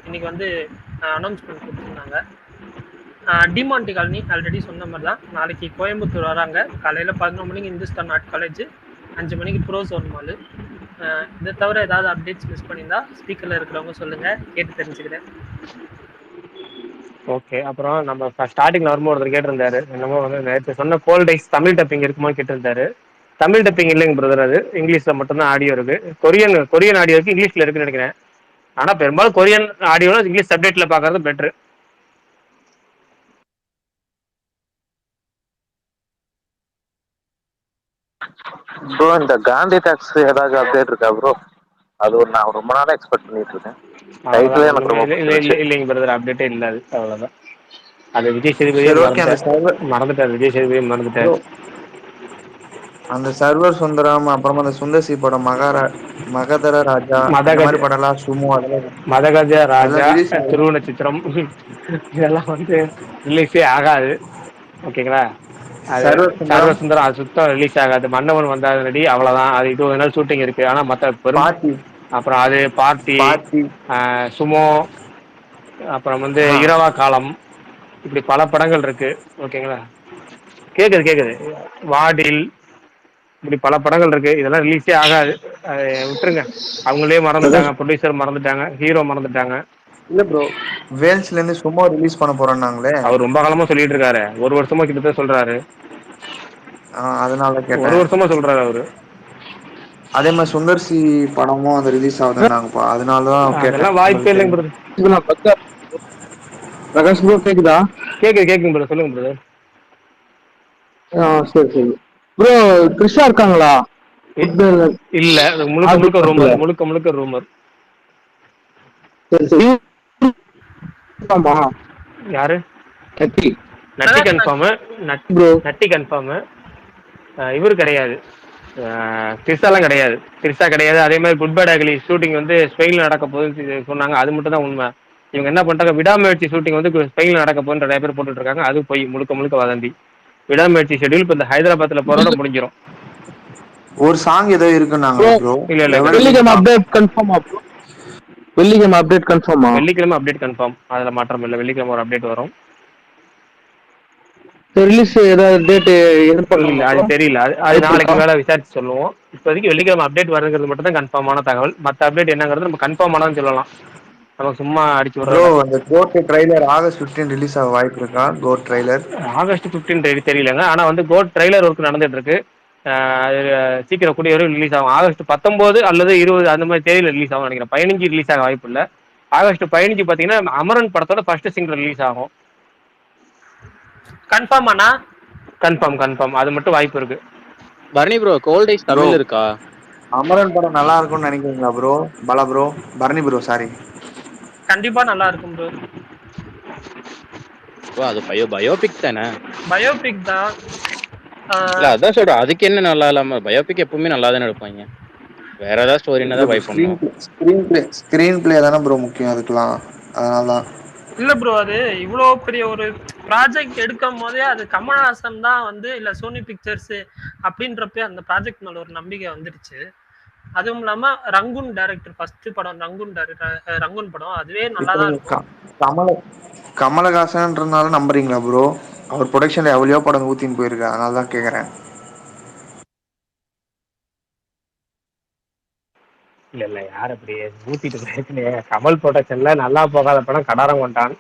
இன்னைக்கு வந்து அனௌன்ஸ்மெண்ட் கொடுத்துருந்தாங்க. டிமாண்டி காலனி ஆல்ரெடி சொன்ன மாதிரி தான் நாளைக்கு கோயம்புத்தூர் வராங்க. காலையில் 11 மணிக்கு இந்துஸ்தான் ஆர்ட் காலேஜ், 5 மணிக்கு ப்ரோசோன் மாலு. இதை தவிர ஏதாவது அப்டேட்ஸ் மிஸ் பண்ணியிருந்தா ஸ்பீக்கரில் இருக்கிறவங்க சொல்லுங்க, கேட்டு தெரிஞ்சுக்கிறேன். ஓகே. அப்புறம் நம்ம ஸ்டார்டிங்ல வரும்போது ஒருத்தர் கேட்டிருந்தாரு, என்னமோ வந்து நேற்று சொன்ன கோல்ட் டைஸ் தமிழ் டப்பிங் இருக்குமோ கேட்டிருந்தாரு. தமிழ் டப்பிங் இல்லைங்க பிரதர், அது இங்கிலீஷ்ல மட்டும்தான் ஆடியோ இருக்கு. கொரியன் ஆடியோ இருக்கு, இங்கிலீஷ்ல இருக்குன்னு நினைக்கிறேன். ஆனா பெரும்பாலும் கொரியன் ஆடியோல இங்கிலீஷ் சப்டைட்டில் பாக்குறது பெட்ரு. ப்ரோ இந்த காந்தி டாக்ஸ் ஏதாவது அப்டேட் இருக்கா ப்ரோ? அது ஒரு நான் ரொம்ப நாளா எக்ஸ்பெக்ட் பண்ணிட்டு இருக்கேன். டைட்டிலே எனக்கு ரொம்ப இல்லைங்க பிரதர், அப்டேட்டே இல்ல. அது அவ்வளவுதான். அது விஜய் சேதுபதி மறந்துட்டாரு. விஜய் சேதுபதி மறந்துட்டாரு. அந்த சர்வர் சுந்தரம், அப்புறமா அந்த சுந்தர்சி படம் மகதர ராஜா, அந்த மாதிரி படம்லாம் சுமோ, மதகஜ ராஜா, திருவு நட்சத்திரம், இதெல்லாம் வந்து ரிலீஸே ஆகாது. ஓகேங்களா? சர்வர் சுந்தரம் அது சுத்தம் ரிலீஸ் ஆகாது. மன்னவன் வந்தாது ரெடி, அவ்வளவுதான். அது 20 நாள் ஷூட்டிங் இருக்கு. ஆனா மத்த பெரும் அப்புறம் அது பார்ட்டி, சுமோ, அப்புறம் வந்து இரவா காலம், இப்படி பல படங்கள் இருக்கு. ஓகேங்களா? கேக்குது வாடில், இப்படி பல படங்கள் இருக்கு. இதெல்லாம் ரிலீஸே ஆகாது, விட்டுருங்க. அவங்களே மறந்துட்டாங்க, ப்ரொடியூசர் மறந்துட்டாங்க, ஹீரோ மறந்துட்டாங்க. இல்ல ப்ரோ, வேல்ஸ்ல இருந்து சும்மா ரிலீஸ் பண்ண போறோம்னாங்களே. அவர் ரொம்ப காலமா சொல்லிட்டு இருக்காரு, 1 வருஷமா கிட்ட சொல்றாரு. அதனால கேட்டேன். 1 வருஷமா சொல்றாரு அவரு. அதே மாதிரி சுந்தர்சி படமும் அது ரிலீஸ் ஆகுதுன்னாங்கப்பா, அதனாலதான் கேட்டேன். அதெல்லாம் வாய்ப்பே இல்லைங்க பிரதர். பிரகாஷ் ப்ரோ கேக்குதா? கேக்குங்க பிரதர், சொல்லுங்க பிரதர். சரி ப்ரோ, கிருஷ்ணா இருக்காங்களா? இல்ல, முழுக்க ரூமர். யாரு? நட்டி கன்ஃபார்ம். இவரு கிடையாது, திரிஷாலாம் கிடையாது. அதே மாதிரி குட் பேட் அக்லி ஷூட்டிங் வந்து ஸ்பெயின்ல நடக்க போகுதுன்னு சொன்னாங்க. அது மட்டும் தான் உண்மை. இவங்க என்ன பண்ணிட்டாங்க, விடாமுயற்சி ஷூட்டிங் வந்து ஸ்பெயின்ல நடக்க போன்னு நிறைய பேர் போட்டுட்டு இருக்காங்க. அது போய் முழுக்க முழுக்க வதந்தி. விடாமுயற்சி ஷெட்யூல் இப்ப இந்த ஹைதராபாத்ல போறோட முடிஞ்சிடும். ஒரு சாங் ஏதோ இருக்குன்னாங்களா ப்ரோ? இல்ல வெள்ளிக்கிழமை அப்டேட் கன்ஃபார்மா ப்ரோ? வெள்ளிக்கிழமை அப்டேட் கன்ஃபார்மா? வெள்ளிக்கிழமை அப்டேட் கன்ஃபார்ம், அதுல மாற்றம் இல்லை. வெள்ளிக்கிழமை ஒரு அப்டேட் வரும். ரிலீஸ் ஏதாவது டேட் இல்ல எதிர்பார்க்கலாமா அது ப்ரோ? தெரியல. அது நாளைக்கு மேல விசாரிச்சு சொல்லுவோம். இப்போதைக்கு வெள்ளிக்கிழமை அப்டேட் வருங்கிறது மட்டும் தான் கன்ஃபார்மான தகவல். மற்ற அப்டேட் என்னங்கிறது நம்ம கன்ஃபார்ம் ஆனாலும் சொல்லலாம். நம்ம சும்மா அடிச்சு ப்ரோ விடுறோம். அந்த கோட் ட்ரைலர் ஆகஸ்ட் 15 ரிலீஸ் ஆக வாய்ப்பு இருக்கா? கோட் ட்ரைலர் ஆகஸ்ட் 15 தெரியலங்க. ஆனா வந்து கோட் ட்ரைலர் ஒர்க் நடந்துட்டு இருக்கு. சீக்கிரம் கூடிய வரை ரிலீஸ் ஆகும். ஆகஸ்ட் 19 அல்லது 20 அந்த மாதிரி தேதியில ரிலீஸ் ஆகும் நினைக்கிறேன். 15 ரிலீஸ் ஆக வாய்ப்பு இல்லை. ஆகஸ்ட் 15 பாத்தீங்கன்னா அமரன் படத்தோட ஃபர்ஸ்ட் சிங்கிள் ரிலீஸ் ஆகும். கன்ஃபார்ம் ஆனா கன்ஃபார்ம் அது மட்டும் வாய்ப்பு இருக்கு. Barani bro, Cold Eyes Tamil இருக்கா? அமரன் படம் நல்லா இருக்கும்னு நினைக்கிறீங்களா ப்ரோ? பலா ப்ரோ, பரணி ப்ரோ சாரி. கண்டிப்பா நல்லா இருக்கும் ப்ரோ. ப்ரோ அது பயோபிக் தானே? பயோபிக் தான். இல்ல அதான் சொல்றேன், அதுக்கு என்ன நல்லா இல்லாம? பயோபிக் எப்பவுமே நல்லா தானே எடுப்பாங்க. வேற ஏதாவது ஸ்டோரினா தான் பை பண்ணும். ஸ்கிரீன் பிளே தானே ப்ரோ முக்கியம் அதுக்கெல்லாம், அதனால தான். இல்ல ப்ரோ, அது இவ்வளோ பெரிய ஒரு ப்ராஜெக்ட் எடுக்கும் போதே அது கமல்ஹாசன் தான் வந்து இல்ல சோனி பிக்சர்ஸ் அப்படின்றப்ப அந்த ப்ராஜெக்ட் மேல ஒரு நம்பிக்கை வந்துடுச்சு. அதுவும் இல்லாம ரங்கூன் டைரக்டர் ஃபர்ஸ்ட் படம் ரங்கூன் படம் அதுவே நல்லா தான் இருக்கும். கமலஹாசன்றனால நம்புறீங்களா ப்ரோ? அவர் ப்ரொடக்ஷன்ல எவ்வளோ படம் ஊத்தின்னு போயிருக்கு, அதனால தான் கேக்குறேன். இல்ல யார் அப்படி ஊத்திட்டு போயிருக்கலையே. கமல் ப்ரொடக்ஷன்ல நல்லா போகாத படம் கடாரம் கொண்டான்,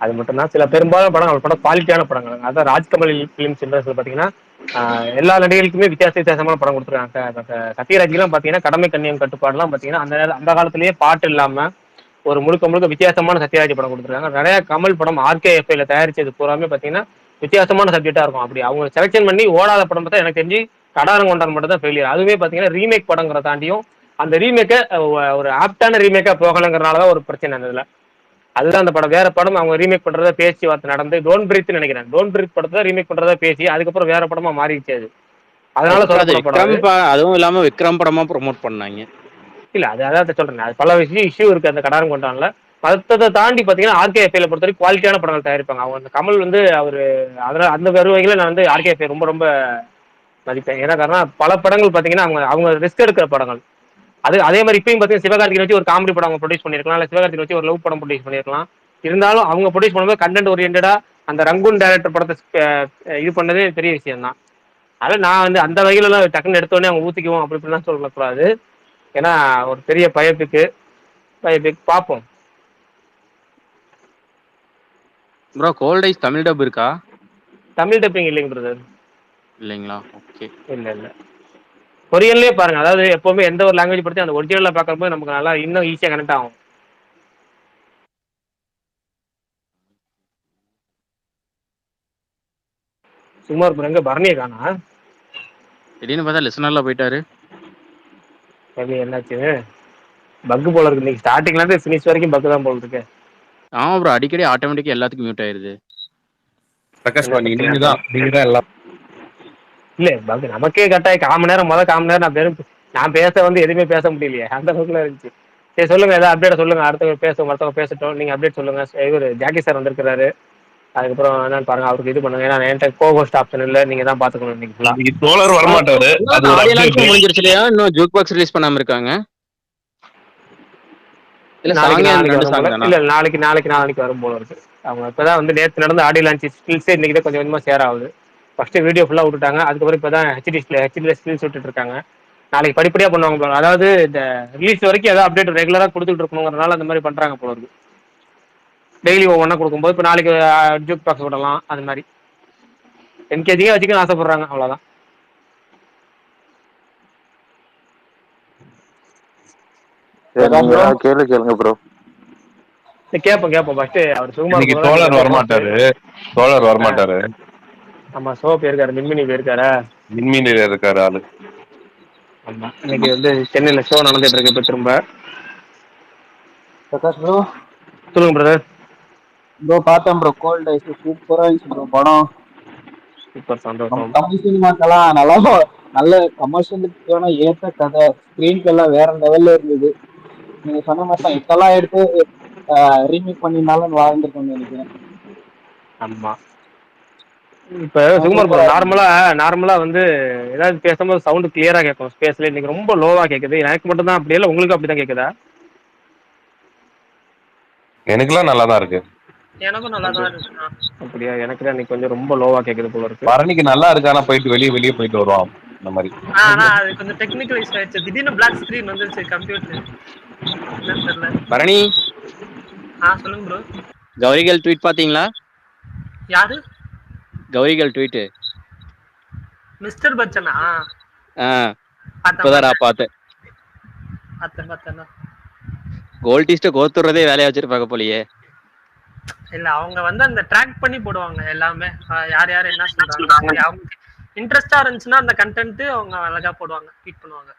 அது மட்டும்தான். சில பெரும்பாலான படம் அவர் படம் குவாலிட்டியான படங்கள். அதான் ராஜ்கமல் பிலிம்ஸ் இண்டஸ்ட்ரியில் பார்த்தீங்கன்னா எல்லா நடிகர்களுக்குமே வித்தியாசமான படம் கொடுத்துருக்காங்க. சத்யராஜ்லாம் பார்த்தீங்கன்னா கடமை கண்ணியம் கட்டுப்பாடுலாம் பார்த்தீங்கன்னா அந்த காலத்திலேயே பாட்டு இல்லாம ஒரு முழுக்க வித்தியாசமான சத்யராஜ் படம் கொடுத்துருக்காங்க. நிறைய கமல் படம் RKFல தயாரிச்சது பூராமே பார்த்தீங்கன்னா வித்தியாசமான சப்ஜெக்டா இருக்கும். அப்படி அவங்க செலக்ஷன் பண்ணி ஓடாத படம் பார்த்தா எனக்கு தெரிஞ்சு கடாரம் கொண்டான் மட்டும் தான் ஃபெயிலியர். அதுவே பார்த்தீங்கன்னா ரீமேக் படங்கிற தாண்டியும் அந்த ரீமேக்கை ஒரு ஆப்டான ரீமேக்கா போகலங்கிறனாலதான் ஒரு பிரச்சனை இருந்ததுல. அதுதான் அந்த படம். வேற படம் அவங்க ரீமேக் பண்றதா பேச்சுவார்த்தை நடந்து டோன்ட் பிரீத் நினைக்கிறேன். டோன்ட் பிரீத் படத்தை ரீமேக் பண்றதா பேசி அதுக்கப்புறம் வேற படமா மாறிடுச்சு அது. அதனால சொல்லப்படப்படாது. அதுவும் இல்லாம விக்ரம் படமா ப்ரொமோட் பண்ணாங்க. இல்ல அதான் சொல்றேன், அது பல விஷயம் இஷ்யூ இருக்கு அந்த கடாரம் கொண்டான்ல. மற்றதை தாண்டி பாத்தீங்கன்னா RKFல பொறுத்தவரை குவாலிட்டியான படங்கள் தயாரிப்பாங்க. அவங்க அந்த கமல் வந்து அவரு அதனால அந்த வருவாய்களை நான் வந்து RKF ரொம்ப மதிப்பேன். ஏன்னா காரணம் பல படங்கள் பாத்தீங்கன்னா அவங்க ரிஸ்க் எடுக்கிற படங்கள். அதே மாதிரி இப்பயும் பார்த்தீங்கன்னா சிவகார்த்திகேயன் வச்சு ஒரு காமெடி படம் அவங்க ப்ரொடியூஸ் பண்ணிருக்கலாம், இல்லை சிவகார்த்திகேயன் வச்சு ஒரு லவ் படம் ப்ரொடியூஸ் பண்ணிருக்கலாம். இருந்தாலும் அவங்க ப்ரொடியூஸ் பண்ணும்போது கண்டென்ட் ஓரியன்டா அந்த ரங்கூன் டைரக்டர் படத்தை இது பண்ணதே பெரிய விஷயம் தான். அதனால நான் வந்து அந்த வகையிலலாம் டக்குன்னு எடுத்தோடனே அவங்க ஊற்றிக்குவோம் அப்படிலாம் சொல்லக்கூடாது. ஏன்னா ஒரு பெரிய பயபிக் பார்ப்போம். Bro Cold Eyes Tamil dub இருக்கா? தமிழ் டப்பிங் இல்லைங்க பிரதர். இல்லைங்களா? ஓகே. இல்லை கொரியன்லேயே பாருங்க. அதாவது எப்பவுமே எந்த ஒரு லாங்குவேஜ் படுத்தி அந்த ஒரிஜினலில் பார்க்கும்போது நமக்கு நல்லா இன்னும் ஈஸியாக கனெக்ட் ஆகும். சுமார் எங்க பரணியை காணா? திடீர்னு பார்த்தா லிசனர்ல போயிட்டாரு. என்னாச்சு? பக்கு போல இருக்கு. இன்னைக்கு ஸ்டார்டிங்ல இருந்து ஃபினிஷ் வரைக்கும் பக்கு தான் போல இருக்கு. ஆமா ப்ரோ, அடிக்கடி ஆட்டோமேட்டிக்கா எல்லாத்துக்கும் மியூட் ஆயிருது. நீங்க எல்லாம் இல்ல பக்கு நமக்கே கட்டாய காம நேரம் நான் பேச வந்து எதுவுமே பேச முடியலையே, அந்த அளவுக்குலாம் இருந்துச்சு. சரி சொல்லுங்க, ஏதாவது அப்டேட் சொல்லுங்க. மற்றவங்க பேசட்டும். நீங்க அப்டேட் சொல்லுங்க. இவர் ஜாக்கி சார் வந்திருக்கிறாரு. அதுக்கப்புறம் என்னன்னு பாருங்க, அவருக்கு இது பண்ணுங்க. ஏன்னா என்கிட்ட கோஹோஸ்ட் ஆப்ஷன் இல்ல, நீங்க தான் பாத்துக்கணும். இன்னைக்கு தோழர் வரமாட்டாரு. முடிஞ்சிருச்சு இல்லையா? இன்னும் ஜூக் பாக்ஸ் ரிலீஸ் பண்ணாம இருக்காங்க. இல்ல நாளைக்கு வரும் போல இருக்கு. அவங்க இப்பதான் வந்து நேற்று நடந்த ஆடியோ லான்ச் ஸ்கில்ஸே இன்னைக்கு தான் கொஞ்சம் கொஞ்சமா ஷேர் ஆகுது. ஃபர்ஸ்ட் வீடியோ ஃபுல்லா விட்டுட்டாங்க, அதுக்கப்புறம் இப்பதான் ஹெச்டில ஸ்கில்ஸ் விட்டுட்டு இருக்காங்க. நாளைக்கு படிப்படியா பண்ணுவாங்க. அதாவது இந்த ரிலீஸ் வரைக்கும் ஏதாவது அப்டேட் ரெகுலரா கொடுத்துட்டு இருக்கணுங்கிறதுனால அந்த மாதிரி பண்றாங்க போல இருக்கு. டெய்லி ஒவ்வொன்றா கொடுக்கும்போது இப்போ நாளைக்கு ஜூக் பாக்ஸ் விடலாம், அது மாதிரி என்கேஜிங்க வச்சுக்கணும் ஆசைப்படுறாங்க, அவ்வளவுதான். கேளுங்க ப்ரோ. கேப்போம் ஃபர்ஸ்ட் அவர் சுகுமார் தோழர் வரமாட்டாரு. ஆமா, சோ போயிருக்காரு. மின்மினி போயிருக்காரு. மின்மினில இருக்காரு ஆளு. ஆமா, இன்னைக்கு வந்து சென்னையில ஷோ நடந்துட்டு இருக்கு. இப்ப திரும்ப பிரகாஷ் ப்ரோ சொல்லுங்க பிரதர். ப்ரோ பார்த்தேன் ப்ரோ, கோல்ட் ஐஸ் சூப்பரா இருந்துச்சு ப்ரோ படம். சூப்பர், சந்தோஷம். தமிழ் சினிமாக்கெல்லாம் நல்ல கமர்ஷியலுக்கான ஏற்ற கதை, ஸ்கிரீன் எல்லாம் வேற லெவல்ல இருந்தது. நீங்க சொன்ன மாதிரி தான் இப்பெல்லாம் எடுத்து ரீமேக் பண்ணினாலும் வாழ்ந்துருக்கோம்னு நினைக்கிறேன். ஆமா. இப்ப சுகுமார் ப்ரோ நார்மலா வந்து ஏதாவது பேசும்போது சவுண்ட் கிளியரா கேட்கும் ஸ்பேஸ்ல. இன்னைக்கு ரொம்ப லோவா கேக்குது. எனக்கு மட்டும் தான் அப்படி இல்லை, உங்களுக்கு அப்படிதான் கேக்குதா? எனக்குலாம் நல்லா தான் இருக்கு. எனக்கும் நல்லா தான் இருக்குண்ணா. அப்படியா? எனக்கு தான் இன்னைக்கு கொஞ்சம் ரொம்ப லோவா கேக்குது போல இருக்கு. பரணிக்கு நல்லா இருக்கு, ஆனா போயிட்டு வெளியே போயிட்டு வருவான் இந்த மாதிரி. ஆனா அது கொஞ்சம் டெக்னிக்கல் இஷ்யூ ஆயிடுச்சு. திடீர்னு பிளாக் ஸ்கிரீன் வந்துருச்சு கம்ப்யூட்டர். என்னன்னு தெரியல. பரணி சொல்லுங்க ப்ரோ. கௌரிகள் ட்வீட் பாத்தீங்களா? யாரு? கௌரிகள் ட்வீட். மிஸ்டர் பச்சனா? இப்பதான் பார்த்தேன். கோல்டிஸ்ட கோத்துறதே வேலையா வச்சிருப்பாங்க போலியே. இல்ல, அவங்க வந்து அந்த ட்ராக் பண்ணி போடுவாங்க எல்லாமே, யார் யார் என்ன சொல்றாங்க. அவங்க இன்ட்ரெஸ்டா இருந்துச்சுன்னா அந்த கண்டென்ட் அவங்க அழகா போடுவாங்க, ட்வீட் பண்ணுவாங்க.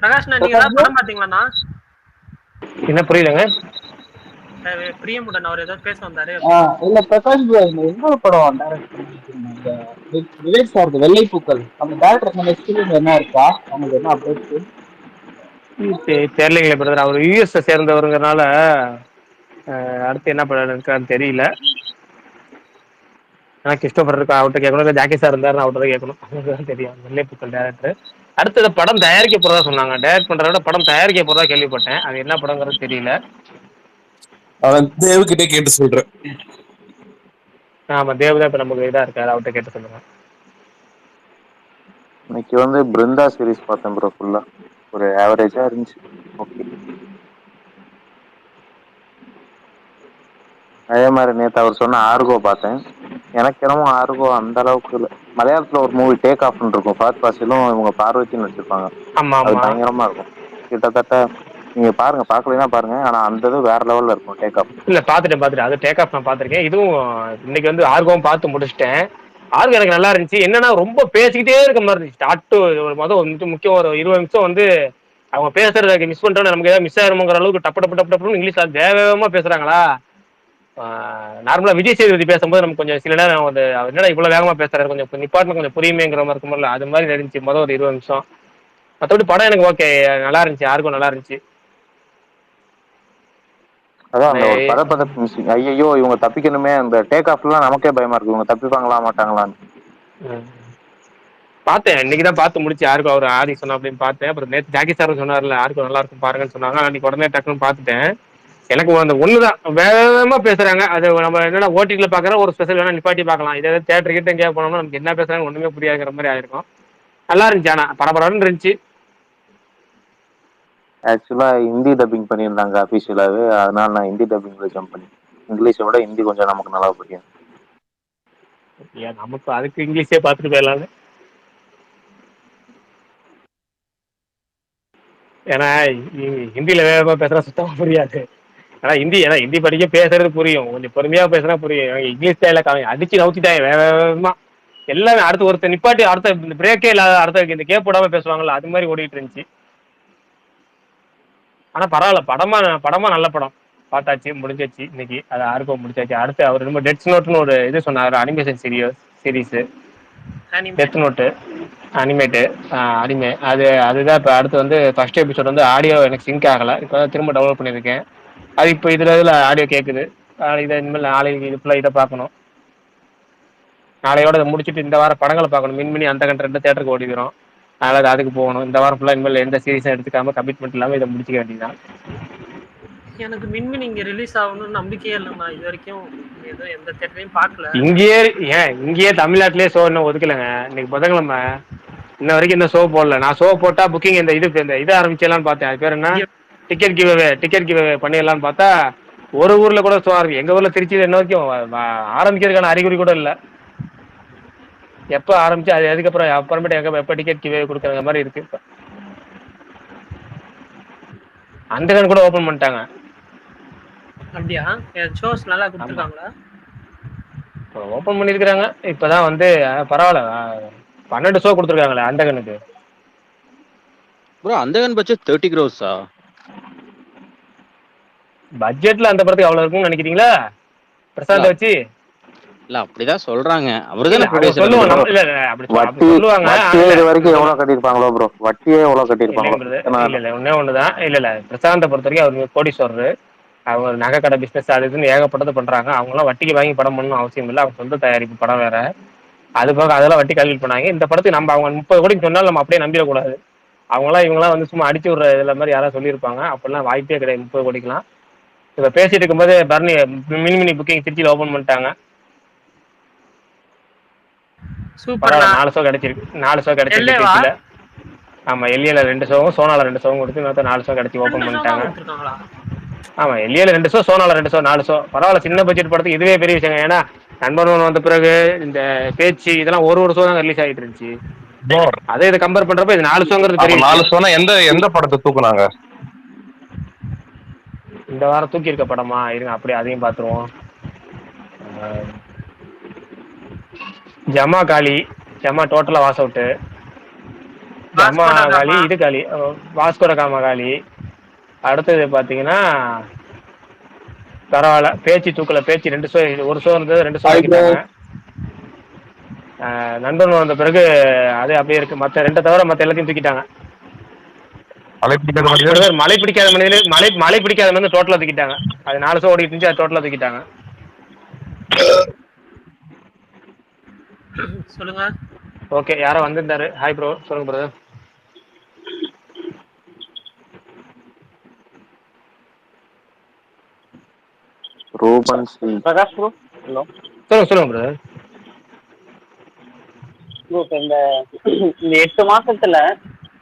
பிரகாஷ், நீங்க படம் பாத்தீங்களாண்ணா? என்ன புரியலங்க? பிரியமுடன் அவர் ஏதாவது பேச வந்தாரு. இல்ல பிரகாஷ் ப்ரோ, இந்த இன்னொரு படம் டைரக்ட் பண்ணிருக்கீங்க விவேக் சார், வெள்ளைப்பூக்கள். அந்த டைரக்டர் எக்ஸ்பீரியன்ஸ் என்ன இருக்கா? அவங்களுக்கு என்ன அப்டேட் தெரியலங்களே பிரதர். அவர் யூஎஸ் சேர்ந்தவருங்கிறனால அடுத்து என்ன படம் இருக்கான்னு தெரியல. ஆனால் கிறிஸ்டோபர் இருக்கா, அவர்கிட்ட கேட்கணும். இல்லை ஜாக்கி சார் இருந்தாருன்னு அவர்கிட்ட தான் கேட்கணும். அவங்களுக்கு தெரியும் வெள்ளைப்பூக்கள் டேரக்டர். அடுத்தது படம் தயாரிக்க போறதா சொன்னாங்க. டைரக்ட் பண்றத விட படம் தயாரிக்க போறதா கேள்விப்பட்டேன். அது என்ன படங்கிறது தெரியல. அவன் தேவ்கிட்டே கேட்டு சொல்றேன். ஆமா, தேவ் தான் இப்ப நமக்கு இதா இருக்காரு, அவர்கிட்ட கேட்டு சொல்லுங்க. இன்னைக்கு வந்து பிருந்தா சீரிஸ் பார்த்தேன் ப்ரோ. ஃபுல்லா ஒரு ஆவரேஜா இருந்துச்சு. ஓகே. அதே மாதிரி நேற்று அவர் சொன்ன ஆர்கோ பார்த்தேன். எனக்கு என்னமோ ஆர்கோ அந்த அளவுக்கு இல்லை. மலையாளத்துல ஒரு மூவி டேக் ஆஃப் இருக்கும், ஃபாத் பாசிலும் இவங்க பார்வதின்னு வச்சிருப்பாங்க. அது பயங்கரமா இருக்கும். கிட்டத்தட்ட நீங்க பாருங்க, பார்க்கலைன்னா பாருங்க. ஆனா அந்த இது வேற லெவல்ல இருக்கும் டேக் ஆஃப். இல்ல பாத்துட்டேன். அது டேக் ஆஃப் நான் பாத்திருக்கேன். இதுவும் இன்னைக்கு வந்து ஆர்கோவும் பார்த்து முடிச்சிட்டேன். ஆர்கோ எனக்கு நல்லா இருந்துச்சு. என்னன்னா ரொம்ப பேசிக்கிட்டே இருக்க மாதிரி இருந்துச்சு. ஸ்டார்ட் டு வந்து முக்கியம் ஒரு 20 நிமிஷம் வந்து அவங்க பேசுறதுக்கு மிஸ் பண்றோம், நமக்கு ஏதாவது மிஸ் ஆயிருமோங்கிற அளவுக்கு டப்பு இங்கிலீஷ்ல வேகமா பேசுறாங்களா. நார்மலா விஜய் சேதுபதி பேசும்போது நமக்கு கொஞ்சம் சில நேரம் வந்து என்னடா இவ்வளவு வேகமா பேசுறாரு, கொஞ்சம் நிப்பாட்டின கொஞ்சம் புரியுமேங்கிற மாதிரி இருக்கும்ல, அது மாதிரி இருந்துச்சு ஒரு 20 நிமிஷம். மற்றபடி படம் எனக்கு ஓகே, நல்லா இருந்துச்சு. ஆர்கோ நல்லா இருந்துச்சு. அதான் அந்த ஒரு பதப்பதப்பு மிஸ்ஸிங். ஐயோ இவங்க தப்பிக்கணுமே, அந்த டேக் ஆஃப்லாம் நமக்கே பயமா இருக்கு, இவங்க தப்பிப்பாங்களா மாட்டாங்களான்னு. பார்த்தேன், இன்னைக்குதான் பார்த்து முடிச்சு. ஆர்கோ அவர் ஆதி சொன்னா அப்படின்னு பார்த்தேன். அப்புறம் நேற்று ஜாக்கி சார் சொன்னார்ல ஆர்கோ நல்லா இருக்கும் பாருங்கன்னு சொன்னாங்க. அன்னைக்கு உடனே டக்குன்னு பார்த்துட்டேன். எனக்கு அந்த ஒண்ணுதான் வேகமா பேசுறாங்க. அது நம்ம என்னன்னா ஓடிடில பாக்குற ஒரு ஸ்பெஷல் வேணா நிப்பாட்டி பார்க்கலாம். இதே தியேட்டர் கிட்ட எங்கேயா போனோம்னா நமக்கு என்ன பேசுறாங்க ஒண்ணுமே புரியாதுங்கிற மாதிரி ஆயிருக்கும். நல்லா இருந்துச்சு, ஆனா பரபரன்னு இருந்துச்சு. ஆக்சுவலா ஹிந்தி டப்பிங் பண்ணியிருந்தாங்க அபிஷியலாவே, அதனால நான் ஹிந்தி டப்பிங்ல ஜம்ப் பண்ணி, இங்கிலீஷை விட ஹிந்தி கொஞ்சம் நமக்கு நல்லா புரியும். நமக்கு அதுக்கு இங்கிலீஷே பார்த்துட்டு போயிடலான்னு. ஏன்னா ஹிந்தியில வேகமா பேசுறா சுத்தமா புரியாது. ஆனா ஹிந்தி படிக்க பேசுறது புரியும், கொஞ்சம் பொறுமையா பேசுனா புரியும். இங்கிலீஷ் ஸ்டைல அடிச்சு நவுத்திட்டாங்க வேகமா எல்லாமே. அடுத்து ஒருத்தர் நிப்பாட்டி அடுத்த இந்த பிரேக்கே இல்லாத அடுத்த இந்த கேப் போடாம பேசுவாங்கல்ல, அது மாதிரி ஓடிட்டு இருந்துச்சு. ஆனா பரவாயில்ல, படமா நல்ல படம். பார்த்தாச்சு, முடிஞ்சாச்சு இன்னைக்கு. அது ஆர்கோ முடிச்சாச்சு. அடுத்து அவர் ரொம்ப டெத் நோட்னு ஒரு இது சொன்னார், animation series death note animate anime. அதுதான் இப்போ அடுத்து வந்து ஃபர்ஸ்ட் எபிசோட் வந்து ஆடியோ எனக்கு சிங்க் ஆகலை, இப்போ திரும்ப டவுன்லோட் பண்ணியிருக்கேன். அது இப்போ இதில் ஆடியோ கேட்குது. இதை இனிமேல் நாளைக்கு இது ஃபுல்லாக இதை பார்க்கணும். நாளையோட இதை முடிச்சுட்டு இந்த வாரம் படங்களை பார்க்கணும். மின்மினி அந்த கண்ட்ரெண்ட் தேட்டருக்கு ஓடிக்கிறோம், அதனால் அதுக்கு போகணும். இந்த வாரம் ஃபுல்லாக இனிமேல் எந்த சீரீஸும் எடுத்துக்காம கமிட்மெண்ட் இல்லாமல் இதை முடிச்சிக்க வேண்டியதான். எனக்கு மின்மினி இங்க ரிலீஸ் ஆகணும்னு நம்பிக்கையே இல்லைண்ணா. இது வரைக்கும் ஏதோ எந்த தேட்டரையும் பார்க்கல. இங்கேயே தமிழ்நாட்டிலேயே ஷோ இன்னும் ஒதுக்கலைங்க. இன்னைக்கு புதன்கிழமை, இன்ன வரைக்கும் இந்த ஷோ போடல. நான் ஷோ போட்டா புக்கிங் இந்த இது ஆரம்பிச்சிடலான்னு பார்த்தேன். அது பேர் என்ன, டிக்கெட் கிவ்அவே பண்ணிடலான்னு பார்த்தா ஒரு ஊர்ல கூட ஷோ ஆரம்பி. எங்க ஊர்ல திருச்சியில் இன்ன வரைக்கும் ஆரம்பிக்கிறதுக்கான அறிகுறி கூட இல்லை. எப்போ ஆரம்பிச்சு அது அதுக்கப்புறம் அப்புறமேட்டு எப்போ டிக்கெட் கிவ்அவே கொடுக்குற மாதிரி இருக்கு. இப்போ அந்த கூட ஓபன் பண்ணிட்டாங்க. அப்படியா? ஷோஸ் நல்லா கொடுத்துருக்காங்களா? ஓபன் பண்ணிருக்காங்க. இப்பதான் வந்து பரவாயில்ல, 12 ஷோ கொடுத்துருக்காங்களே அந்தகனுக்கு. ப்ரோ அந்தகன் பட்ஜெட் 30 crores. பட்ஜெட்ல அந்த படத்துக்கு அவ்வளவு இருக்கும்னு நினைக்கிறீங்களா? பிரசாந்த் வச்சு இல்ல அப்படிதான் சொல்றாங்க. அவருதானே அவங்க ப்ரொடியூசர் சொல்லுவோம் அதுக்கு. நம்ம இல்ல அப்படி வட்டி சொல்லுவாங்க. வட்டியே இது வரைக்கும் எவ்வளவு கட்டியிருப்பாங்களோ ப்ரோ, வட்டியே எவ்வளவு கட்டியிருப்பாங்களோ. இல்ல ஒன்னே ஒண்ணுதான். இல்ல பிரசாந்த பொறுத்த வரைக்கும் அவர் கோடீஸ்வரர். அவங்க நகை கடை பிசினஸ் அது இதுன்னு ஏகப்பட்டது பண்றாங்க. அவங்க எல்லாம் வட்டிக்கு வாங்கி படம் பண்ணணும் அவசியம் இல்லை. அவங்க சொந்த தயாரிப்பு படம் வேற. அது போக அதெல்லாம் வட்டி கால்குலேட் பண்ணாங்க. இந்த படத்துக்கு நம்ம அவங்க 30 கோடிக்கு சொன்னாலும் நம்ம அப்படியே நம்பிடக்கூடாது. அவங்களாம் இவங்களாம் வந்து சும்மா அடிச்சு விடுற இதுல மாதிரி யாராவது சொல்லியிருப்பாங்க. அப்படிலாம் வாய்ப்பே கிடையாது 30 கோடிக்கெல்லாம். இப்ப பேசிட்டு இருக்கும்போது பர்னி மினி புக்கிங் திருச்சியில் ஓபன் பண்ணிட்டாங்க. பரவாயில்ல, 4 ஷோ கிடைச்சிருக்கு. 4 ஷோ கிடைச்சிருக்கு திருச்சியில. ஆமா, எல்ஏல 2 ஷோவும் சோனால 2 ஷோவும் கொடுத்து இன்னொரு 4 ஷோ கிடைச்சி ஓபன் பண்ணிட்டாங்க. ஆமா, எல்ஏல 2 ஷோ, சோனால 2 ஷோ, 4 ஷோ. பரவாயில்ல, சின்ன பட்ஜெட் படத்துக்கு இதுவே பெரிய விஷயம். ஏன்னா நண்பன் வந்த பிறகு இந்த பேச்சு இதெல்லாம் ஒரு ஷோ தான் ரிலீஸ் ஆகிட்டு இருந்துச்சு. அதே இதை கம்பேர் பண்றப்ப இது 4 ஷோங்கிறது பெரிய 4 ஷோனா எந்த படத்தை தூக்குனாங்க இந்த வாரம்? தூக்கி இருக்க படமா இருங்க, அப்படியே அதையும் பாத்துருவோம். ஜமா காளி, ஜமா டோட்டலா வாஸ் அவுட்டு. ஜமா காளி, இது காளி, வாஸ்கோட காமா காளி. அடுத்தது பாத்தீங்கன்னா பரவாயில்ல, பேச்சு தூக்கல. பேச்சு 2 ஷோ, 1 ஷோ இருந்தது 2 ஷோ ஆக்கிட்டாங்க. நண்பன் வந்த பிறகு அதே அப்படியே இருக்கு. மத்த 2 தவிர மத்த எல்லாத்தையும் தூக்கிட்டாங்க. மழை பிடிக்காத மனிதனே மழை பிடிக்காத வந்து டோட்டலா தூக்கிட்டாங்க. அது 4 ஷோ ஓடிட்டு இருந்துச்சு, அது டோட்டலா தூக்கிட்டாங்க. சொல்லுங்க. ஓகே, யாரோ வந்திருந்தாரு. ஹாய் ப்ரோ, சொல்லுங்க brother. Ruban Prakash bro, hello. சொல்லுங்க பிரதர். ப்ரோ, இந்த 8 மாசத்துல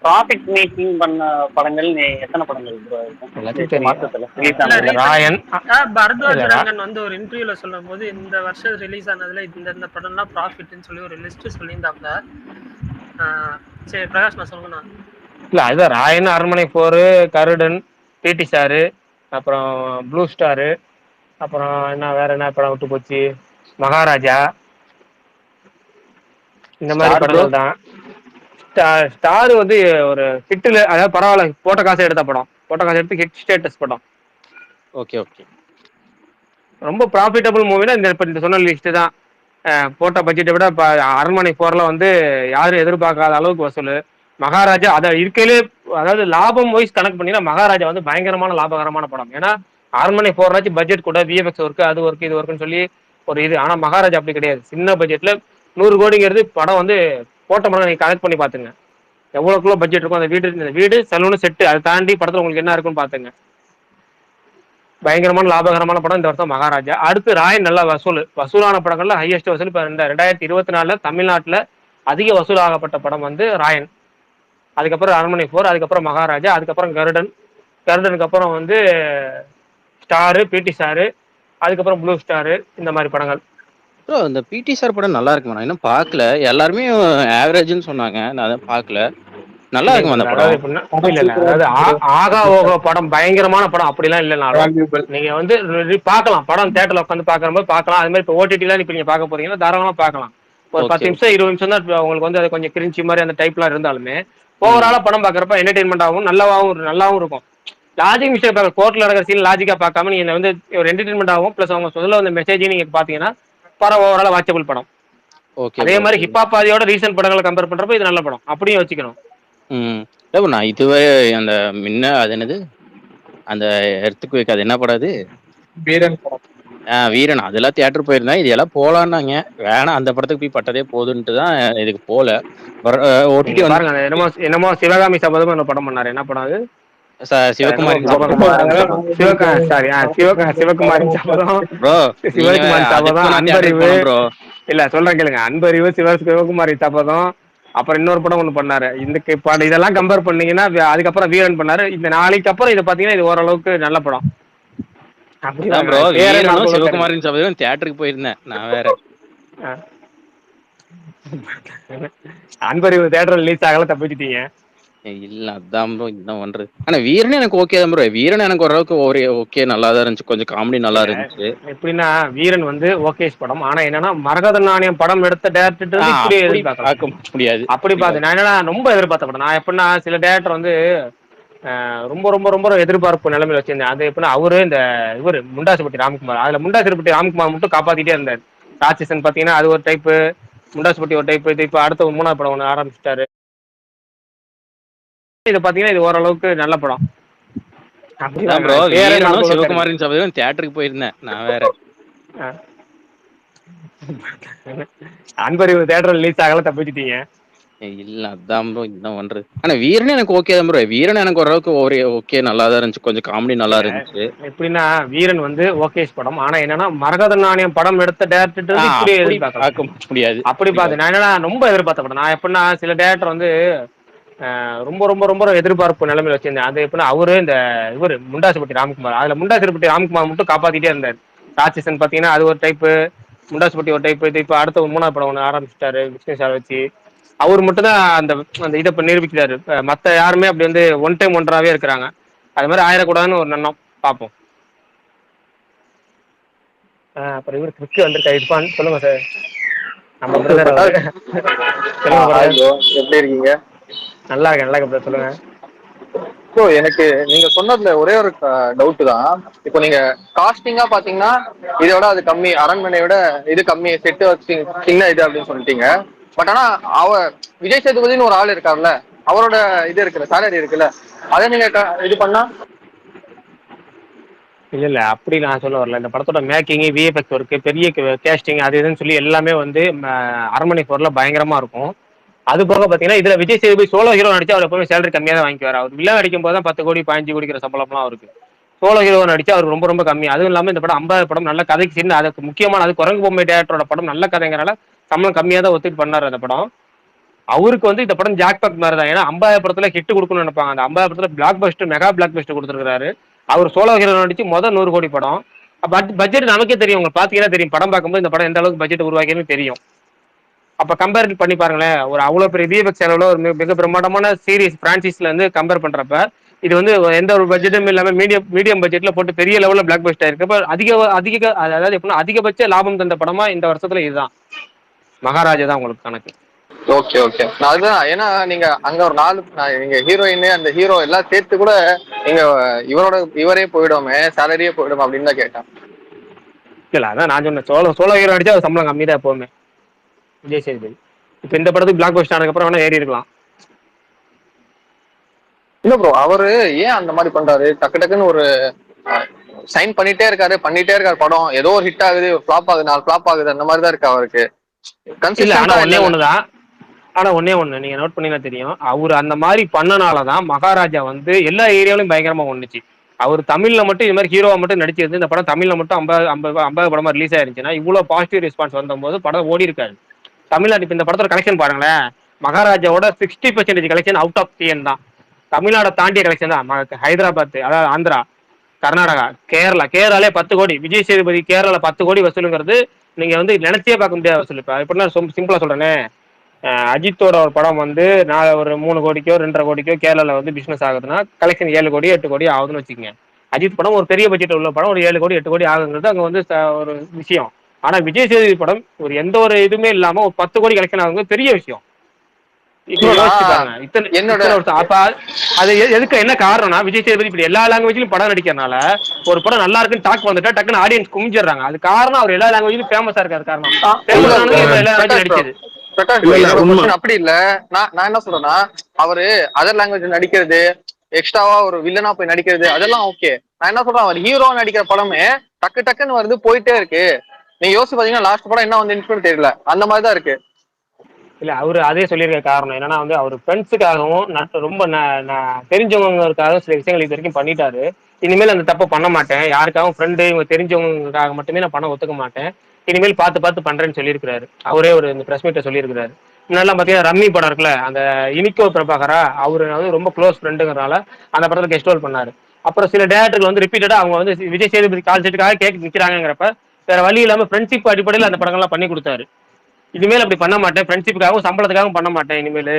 ப்ராஃபிட் மேக்கிங் பண்ண படங்கள் எத்தனை படங்கள் ப்ரோ இருக்கும்? ராயன் பரத்வாஜ் ரங்கன் வந்து ஒரு இன்டர்வியூல சொல்லும் போது இந்த வருஷம் ரிலீஸ் ஆனதுல இந்த படம்லாம் ப்ராஃபிட்னு சொல்லி ஒரு லிஸ்ட் சொல்லியிருந்தாங்க. சரி பிரகாஷ், நான் சொல்லணும். இல்ல அதுதான் ராயன், அரண்மனை 4, கருடன், பிடி ஸ்டாரு, அப்புறம் ப்ளூ ஸ்டாரு, அப்புறம் வேற என்ன படம் விட்டு போச்சு, மகாராஜா, இந்த மாதிரி படங்கள் தான். ஸ்டார் வந்து ஒரு ஹிட்ல, அதாவது பரவாயில்ல, போட்ட காசு எடுத்த படம், போட்ட காசு எடுத்து ஹிட் ஸ்டேட்டஸ் படம். Okay okay. ரொம்ப ப்ராஃபிட்டபிள் மூவினா இந்த சொன்ன லிஸ்ட் தான். போட்ட பட்ஜெட்டை விட அரண்மனை 4ல வந்து யாரும் எதிர்பார்க்காத அளவுக்கு வசூல். மகாராஜா அதை இருக்கையிலே, அதாவது லாபம் வைஸ் கணக்கு பண்ணினா மகாராஜா வந்து பயங்கரமான லாபகரமான படம். ஏன்னா அரண்மனை 4 பட்ஜெட் கூட விஎஃப்எக்ஸ் ஒர்க்கு, அது ஒர்க்கு, இது ஒர்க்குன்னு சொல்லி ஒரு இது. ஆனா மகாராஜா அப்படி கிடையாது. சின்ன பட்ஜெட்ல 100 கோடிங்கிறது படம் வந்து போட்ட படம் நீங்க கனெக்ட் பண்ணி பாத்துங்க எவ்வளவுக்குள்ள பட்ஜெட் இருக்கும். அந்த வீடு சலூனு செட்டு, அதை தாண்டி படத்துல உங்களுக்கு என்ன இருக்குன்னு பாத்துங்க. பயங்கரமான லாபகரமான படம் இந்த வருஷம் மகாராஜா. அடுத்து ராயன் நல்லா வசூலான படங்கள்ல ஹையஸ்ட் வசூல். இப்ப 2024 தமிழ்நாட்டுல அதிக வசூலாகப்பட்ட படம் வந்து ராயன். அதுக்கப்புறம் அரண்மனை 4, அதுக்கப்புறம் மகாராஜா, அதுக்கப்புறம் கருடனுக்கு அப்புறம் வந்து ஸ்டாரு, பிடி ஸ்டாரு, அதுக்கப்புறம் ப்ளூ ஸ்டாரு, இந்த மாதிரி படங்கள். ப்ரோ, இந்த பிடி ஸ்டார் படம் நல்லா இருக்குமா? நான் இன்னும் பார்க்கல. எல்லாருமே ஆவரேஜ்னு சொன்னாங்க, நான் அதை பார்க்கல. நல்லா இருக்கும் அந்த படம். இல்ல அதாவது ஆகா ஓகோ படம் பயங்கரமான படம் அப்படிலாம் இல்லைனாலும் நீங்க வந்து பார்க்கலாம். படம் தியேட்டர்ல உட்காந்து பாக்கும்போது பார்க்கலாம். அது மாதிரி இப்போ ஓடிடிலாம் இப்ப நீங்க பார்க்க போறீங்கன்னா தாராளமா பார்க்கலாம். ஒரு 10 நிமிஷம் 20 நிமிஷம் தான் உங்களுக்கு வந்து அது கொஞ்சம் கிரிஞ்சி மாதிரி அந்த டைப்லாம் இருந்தாலுமே ஓவராலா படம் பாக்குறப்ப என்டர்டைன்மெண்ட் ஆகும், நல்லாவும் இருக்கும். லாஜிக் மிஸ்டேக் கோர்ட்ல நடக்கிற சீன் லாஜிக்கா பார்க்காம நீங்க வந்து ஒரு என்டர்டைன்மெண்ட் ஆகும். பிளஸ் அவங்க சொல்ல வந்த மெசேஜ் நீங்க பாத்தீங்கன்னா ஓவராலா வாட்சபிள் படம். அதே மாதிரி ஹிப்ஹாப் பாதியோட ரீசன்ட் படங்களை கம்பேர் பண்றப்ப இது நல்ல படம், அப்படியும் வச்சுக்கணும். நான் இதுவே அந்த முன்ன அது என்னது அந்த எர்த்துக்குவேக், அது என்ன படம் அது? வீரன் படம். வீரன், அதெல்லாம் தியேட்டர் போயிருந்தேன். இது எல்லாம் போலான்னாங்க, வேணாம் அந்த படத்துக்கு போய் பட்டதே போதுன்ட்டு தான் இதுக்கு போல. ஓடிடி பாருங்க, என்னமோ சிவகாமி சபதம் ஒரு படம் பண்ணாரு. என்ன படம் அது? சிவகுமாரி சிவகுமாரி சபதம், சிவகுமாரி சபதம், அன்பறிவு. இல்ல சொல்றேன் கேளுங்க, அன்பறிவு, சிவகுமாரி சபதம், அப்புறம் இன்னொரு படம் ஒண்ணு பண்ணாரு. இந்த படம் இதெல்லாம் கம்பேர் பண்ணீங்கன்னா அதுக்கப்புறம் வீரன் பண்ணாரு. இந்த நாளைக்கு அப்புறம் இதை பாத்தீங்கன்னா இது ஓரளவுக்கு நல்ல படம். சிவகுமாரின் சபதம் தியேட்டருக்கு போயிருந்தேன் நான் வேற. அன்பறிவு தியேட்டர் ரிலீஸ் ஆகல, தப்பிச்சிட்டீங்க. இல்ல அதான் ப்ரோ, இதுதான் பண்றது. ஆனா வீரன் எனக்கு ஓகே தான் ப்ரோ. வீரன் எனக்கு ஓரளவுக்கு ஓகே நல்லா தான் இருந்துச்சு, கொஞ்சம் காமெடி நல்லா இருந்துச்சு. எப்படின்னா வீரன் வந்து ஓகேஸ் படம். ஆனா என்னன்னா மரகத நாணயம் படம் எடுத்த டேரக்டர் இப்படி பார்க்க முடியாது. அப்படி பார்த்து நான் என்னன்னா ரொம்ப எதிர்பார்த்த படம். நான் எப்படின்னா சில டேரக்டர் வந்து ரொம்ப ரொம்ப ரொம்ப எதிர்பார்ப்பு நிலைமையில வச்சிருந்தேன். அது எப்படின்னா அவரு இந்த இவரு முண்டாசுப்பட்டி ராம்குமார், அதுல முண்டாசுப்பட்டி ராம்குமார் மட்டும் காப்பாத்திட்டே இருந்தார். ராட்சசன் பாத்தீங்கன்னா அது ஒரு டைப்பு, முண்டாசுப்பட்டி ஒரு டைப்பு. இது இப்ப அடுத்த 3வது படம் ஒண்ணு ஆரம்பிச்சிட்டாரு. இது பாத்தீங்கன்னா இது ஓரளவுக்கு நல்ல படம். அதான் ப்ரோ, வீரனும் சிவகுமாரின் சபதம் தியேட்டருக்கு போயிருந்தேன் நான் வேற. அன்பறிவு தியேட்டர் ரிலீஸ் ஆகல, தப்பிச்சிட்டீங்க. இல்ல அதான் ப்ரோ இதுதான் பண்றது. ஆனா வீரனே எனக்கு ஓகே தான் ப்ரோ. வீரன் எனக்கு ஓரளவுக்கு ஓகே நல்லா தான் இருந்துச்சு, கொஞ்சம் காமெடி நல்லா இருந்துச்சு. எப்படின்னா வீரன் வந்து ஓகேஷ் படம். ஆனா என்னன்னா மரகத நாணயம் படம் எடுத்த டேரக்டர் இப்படி பார்க்க முடியாது. அப்படி பார்த்து நான் என்னன்னா ரொம்ப எதிர்பார்த்த படம். நான் எப்படின்னா சில டேரக்டர் வந்து ரொம்ப ரொம்ப ரொம்ப எதிர்பார்ப்பு நிலைமையில வச்சிருந்தேன். அது எப்படின்னா அவரு இந்த இவர் முண்டாசுப்பட்டி ராம்குமார், அதுல முண்டாசுப்பட்டி ராம்குமார் மட்டும் காப்பாத்திட்டே இருந்தார். ராட்சசன் பாத்தீங்கன்னா அது ஒரு டைப்பு, முண்டாசுப்பட்டி ஒரு டைப்பு. இது இப்ப அடுத்த 3வது படம் ஒண்ணு ஆரம்பிச்சிட்டாரு விஷ்ணு சார் வச்சு. அவர் மட்டும் தான் அந்த அந்த இதை நிரூபிக்கிறாரு. மத்த யாருமே அப்படி வந்து ஒன் டைம் ஒன்றாவே இருக்கிறாங்க. அது மாதிரி ஆயிடக்கூடாதுன்னு ஒரு நன்னம் பார்ப்போம். அப்புறம் இவர் கிறிஸ்டி வந்திருக்கா இருப்பான். சொல்லுங்க சார். நம்ம பிரதர் எப்படி இருக்கீங்க? நல்லா இருக்கேன், நல்லா இருக்கேன். சொல்லுங்க. ஸோ எனக்கு நீங்க சொன்னதுல ஒரே ஒரு டவுட் தான். இப்போ நீங்க காஸ்டிங்கா பாத்தீங்கன்னா இதோட அது கம்மி, அரண்மனையோட இது கம்மி, செட்டு வச்சு சின்ன இது அப்படின்னு சொல்லிட்டீங்க. பட் ஆனா விஜய் சேதுபதினு ஒரு ஆள் இருக்காருல்ல, அவரோட இது இருக்குல்ல, சேலரி இருக்குல்ல, அதை நீங்க இது பண்ணா இல்ல அப்படி நான் சொல்ல வரல. இந்த படத்தோட மேக்கிங், விஎஃப்எக்ஸ் ஒர்க்கு, பெரிய கேஸ்டிங் அது இதுன்னு சொல்லி எல்லாமே வந்து அரண்மனை 4ல பயங்கரமா இருக்கும். அது போக பாத்தீங்கன்னா இதுல விஜய் சேதுபதி சோலோ ஹீரோ நடிச்சா அவர் எப்பவுமே சேலரி கம்மியா தான் வாங்கிக்குவார். அவர் வில்லன் அடிக்கும் போது தான் 10 கோடி 15 கோடிக்கிற சம்பளம்லாம் அவருக்கு. சோலோ ஹீரோ நடிச்சா அவர் ரொம்ப ரொம்ப கம்மி. அதுவும் இல்லாம இந்த படம் 50 படம் நல்ல கதைக்கு சேர்ந்து, அதுக்கு முக்கியமான அது குரங்கு பொம்மை டேரக்டரோட படம் நல்ல கதைங்கிறனால சம்பளம் கம்மியா தான் ஒத்துட்டு பண்ணாரு அந்த படம். அவருக்கு வந்து இந்த படம் ஜாக்பாட் மாதிரி தான். ஏன்னா 50 படத்துல ஹிட் கொடுக்கணும்னு நினைப்பாங்க. அந்த 50 படத்துல black Bastar, mega black Bastar கொடுத்துருக்காரு. அவர் சோலோ ஹீரோ நடிச்சு 100 கோடி படம். பட்ஜெட் நமக்கே தெரியும், உங்களுக்கு பாத்தீங்கன்னா தெரியும். படம் பார்க்கும்போது இந்த படம் எந்த அளவுக்கு பட்ஜெட் உருவாக்கின்னு தெரியும். அப்ப கம்பேர் பண்ணி பாருங்களேன். ஒரு அவ்வளவு பெரிய விஎஃப்எக்ஸ் செலவுல ஒரு மிக பிரம்மாண்டமான சீரிஸ் பிரான்சைஸ்ல இருந்து கம்பேர் பண்றப்ப இது வந்து எந்த ஒரு பட்ஜெட்டும் இல்லாம மீடியம் பட்ஜெட்ல போட்டு பெரிய லெவல்ல பிளாக் பஸ்டர் இருக்கு. அதிக அதாவது எப்படின்னா அதிகபட்ச லாபம் தந்த படமா இந்த வருஷத்துல இதுதான். மகாராஜா தான் உங்களுக்கு கணக்கு. Okay okay. நான் அதுதான், ஏன்னா நீங்க அங்க ஒரு 4 நீங்க ஹீரோயின் அந்த ஹீரோ எல்லாம் சேர்த்து கூட நீங்க இவரே போயிடுவோமே, சேலரியே போயிடும் அப்படின்னு தான் கேட்டேன். இல்ல அதான் நான் சொன்னேன், சோலோ ஹீரோ அடிச்சா அது சம்பளம் கம்மி தான் எப்பவுமே விஜய் சேதுபதி. இப்ப இந்த படத்துக்கு பிளாக் பஸ்டர் ஆனதுக்கு அப்புறம் வேணா ஏறி இருக்கலாம். இல்ல ப்ரோ, அவரு ஏன் அந்த மாதிரி பண்றாரு? டக்கு டக்குன்னு ஒரு சைன் பண்ணிட்டே இருக்காரு படம், ஏதோ ஒரு ஹிட் ஆகுது, ஃபிளாப் ஆகுது, 4 ஃபிளாப் ஆகுது, அந்த மாதிரி தான் இருக்கு அவருக்கு. ஆனா ஒன்னே ஒண்ணு நீங்க நோட் பண்ணீங்கன்னா தெரியும், அவரு அந்த மாதிரி பண்ணனாலதான் மகாராஜா வந்து எல்லா ஏரியாவிலும் பயங்கரமா ஒண்ணுச்சு. அவர் தமிழ்ல மட்டும் இது மாதிரி ஹீரோவா மட்டும் நடிச்சிருந்து இந்த படம் தமிழ்ல மட்டும் 50 படமா ரிலீஸ் ஆயிருச்சுன்னா இவ்வளவு பாசிட்டிவ் ரெஸ்பான்ஸ் வந்த போது படம் ஓடி இருக்காரு. தமிழ்நாடு இப்ப இந்த படத்தோட கலெக்ஷன் பாருங்களேன், மகாராஜாவோட 60% கலெக்ஷன் அவுட் ஆஃப் டிஎன் தான். தமிழ்நாடு தாண்டிய கலெக்ஷன் தான். ஹைதராபாத், அதாவது ஆந்திரா, கர்நாடகா, கேரளாலே 10 கோடி. விஜய் சேதுபதி கேரளால 10 கோடி வசூலுங்கிறது நீங்க வந்து நினைச்சே பார்க்க முடியாத வசூல். இப்ப எப்படின்னா சிம்பிளா சொல்றேனே, அஜித்தோட ஒரு படம் வந்து நான் ஒரு 3 கோடிக்கோ 2.5 கோடிக்கோ கேரளால வந்து பிசினஸ் ஆகுதுன்னா கலெக்ஷன் 7 கோடி 8 கோடி ஆகுதுன்னு வச்சுக்கோங்க. அஜித் படம் ஒரு பெரிய பட்ஜெட் உள்ள படம், ஒரு 7 கோடி 8 கோடி ஆகுங்கிறது அங்க வந்து ஒரு விஷயம். ஆனா விஜய் சேதுபதி படம் ஒரு எந்த ஒரு இதுவுமே இல்லாம ஒரு 10 கோடி கலெக்ஷன் ஆகுது பெரிய விஷயம். அது எதுக்கு என்ன காரணம்னா, விஜய் சேதுபதி இப்படி எல்லா லாங்குவேஜ்லயும் படம் நடிக்கிறதுனால ஒரு படம் நல்லா இருக்குன்னு டாக் வந்துட்டா டக்குன்னு ஆடியன்ஸ் குமிஞ்சிடுறாங்க. அது காரணம் அவர் எல்லா லாங்குவேஜ்லயும் ஃபேமஸா இருக்காரு. காரணம் எல்லா லாங்குவேஜ் நடிச்சது. அப்படி இல்ல, நான் என்ன சொல்றேன்னா, அவரு அதர் லாங்குவேஜ் நடிக்கிறது, எக்ஸ்ட்ராவா ஒரு வில்லனா போய் நடிக்கிறது, அதெல்லாம் ஓகே. நான் என்ன சொல்றேன், அவர் ஹீரோ நடிக்கிற படமே டக்குன்னு வருது, போயிட்டே இருக்கு. நீங்க யோசிச்சு பாத்தீங்கன்னா லாஸ்ட் படம் என்ன வந்து தெரியல, அந்த மாதிரிதான் இருக்கு. இல்ல அவரு அதே சொல்லியிருக்க காரணம் என்னன்னா வந்து அவர் ஃப்ரெண்ட்ஸுக்காகவும் ரொம்ப தெரிஞ்சவங்களுக்காக சில விஷயங்கள் இது வரைக்கும் பண்ணிட்டாரு. இனிமேல் அந்த தப்பை பண்ண மாட்டேன், யாருக்காகவும் ஃப்ரெண்டு இவங்க தெரிஞ்சவங்களுக்காக மட்டுமே நான் பணம் ஒத்துக்க மாட்டேன், இனிமேல் பார்த்து பண்றேன்னு சொல்லியிருக்கிறாரு. அவரே ஒரு இந்த பிரஸ் மீட்டை சொல்லியிருக்கிறாரு. முன்னாடிலாம் பாத்தீங்கன்னா ரம்மி படம் இருக்குல்ல, அந்த இனிக்கோ பிரபாகரா அவரு வந்து ரொம்ப க்ளோஸ் ஃப்ரெண்டுங்கிறனால அந்த படத்துல கெஸ்ட் ரோல் பண்ணாரு. அப்புறம் சில டேரக்டர்கள் வந்து ரிப்பீட்டடா அவங்க வந்து விஜய் சேதுபதி கால் செட்டுக்காக கேட்டு நிக்கிறாங்கிறப்ப வேற வழி இல்லாம ஃப்ரெண்ட்ஷிப் அடிப்படையில் அந்த படங்கள்லாம் பண்ணி கொடுத்தாரு. இனிமேல் அப்படி பண்ண மாட்டேன், ஃப்ரெண்ட்ஷிப்புக்காகவும் சம்பளத்துக்காகவும் பண்ண மாட்டேன் இனிமேல்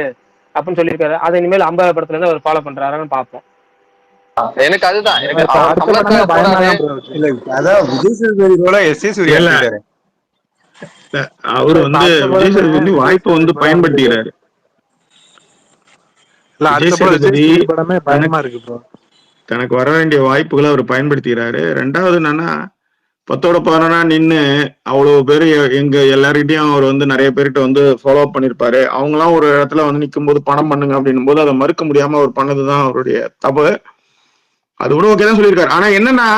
அப்படின்னு சொல்லியிருக்காரு. அதை இனிமேல் 50 படத்துல இருந்து அவர் ஃபாலோ பண்றாருன்னு பார்ப்போம். எனக்கு அதுதான் விஜய் சேதுபதியோட எஸ்.ஏ. சூர்யா அவரு வந்து விஜய் சேதுபதி வாய்ப்பை வந்து பயன்படுத்திக்கிறாரு. தனக்கு வர வேண்டிய வாய்ப்புகளை அவர் பயன்படுத்திக்கிறாரு. ரெண்டாவது என்னன்னா, 10 நின்னு அவ்வளவு பேரு எங்க எல்லார்கிட்டயும் அவர் வந்து நிறைய பேர்கிட்ட வந்து ஃபாலோ பண்ணிருப்பாரு. அவங்கலாம் ஒரு இடத்துல வந்து நிக்கும் போது பணம் பண்ணுங்க அப்படின்னும் போது அதை மறுக்க முடியாம அவர் பண்ணதுதான் அவருடைய தப்பு. அது கூட ஓகே தான் சொல்லியிருக்காரு. ஆனா என்னன்னா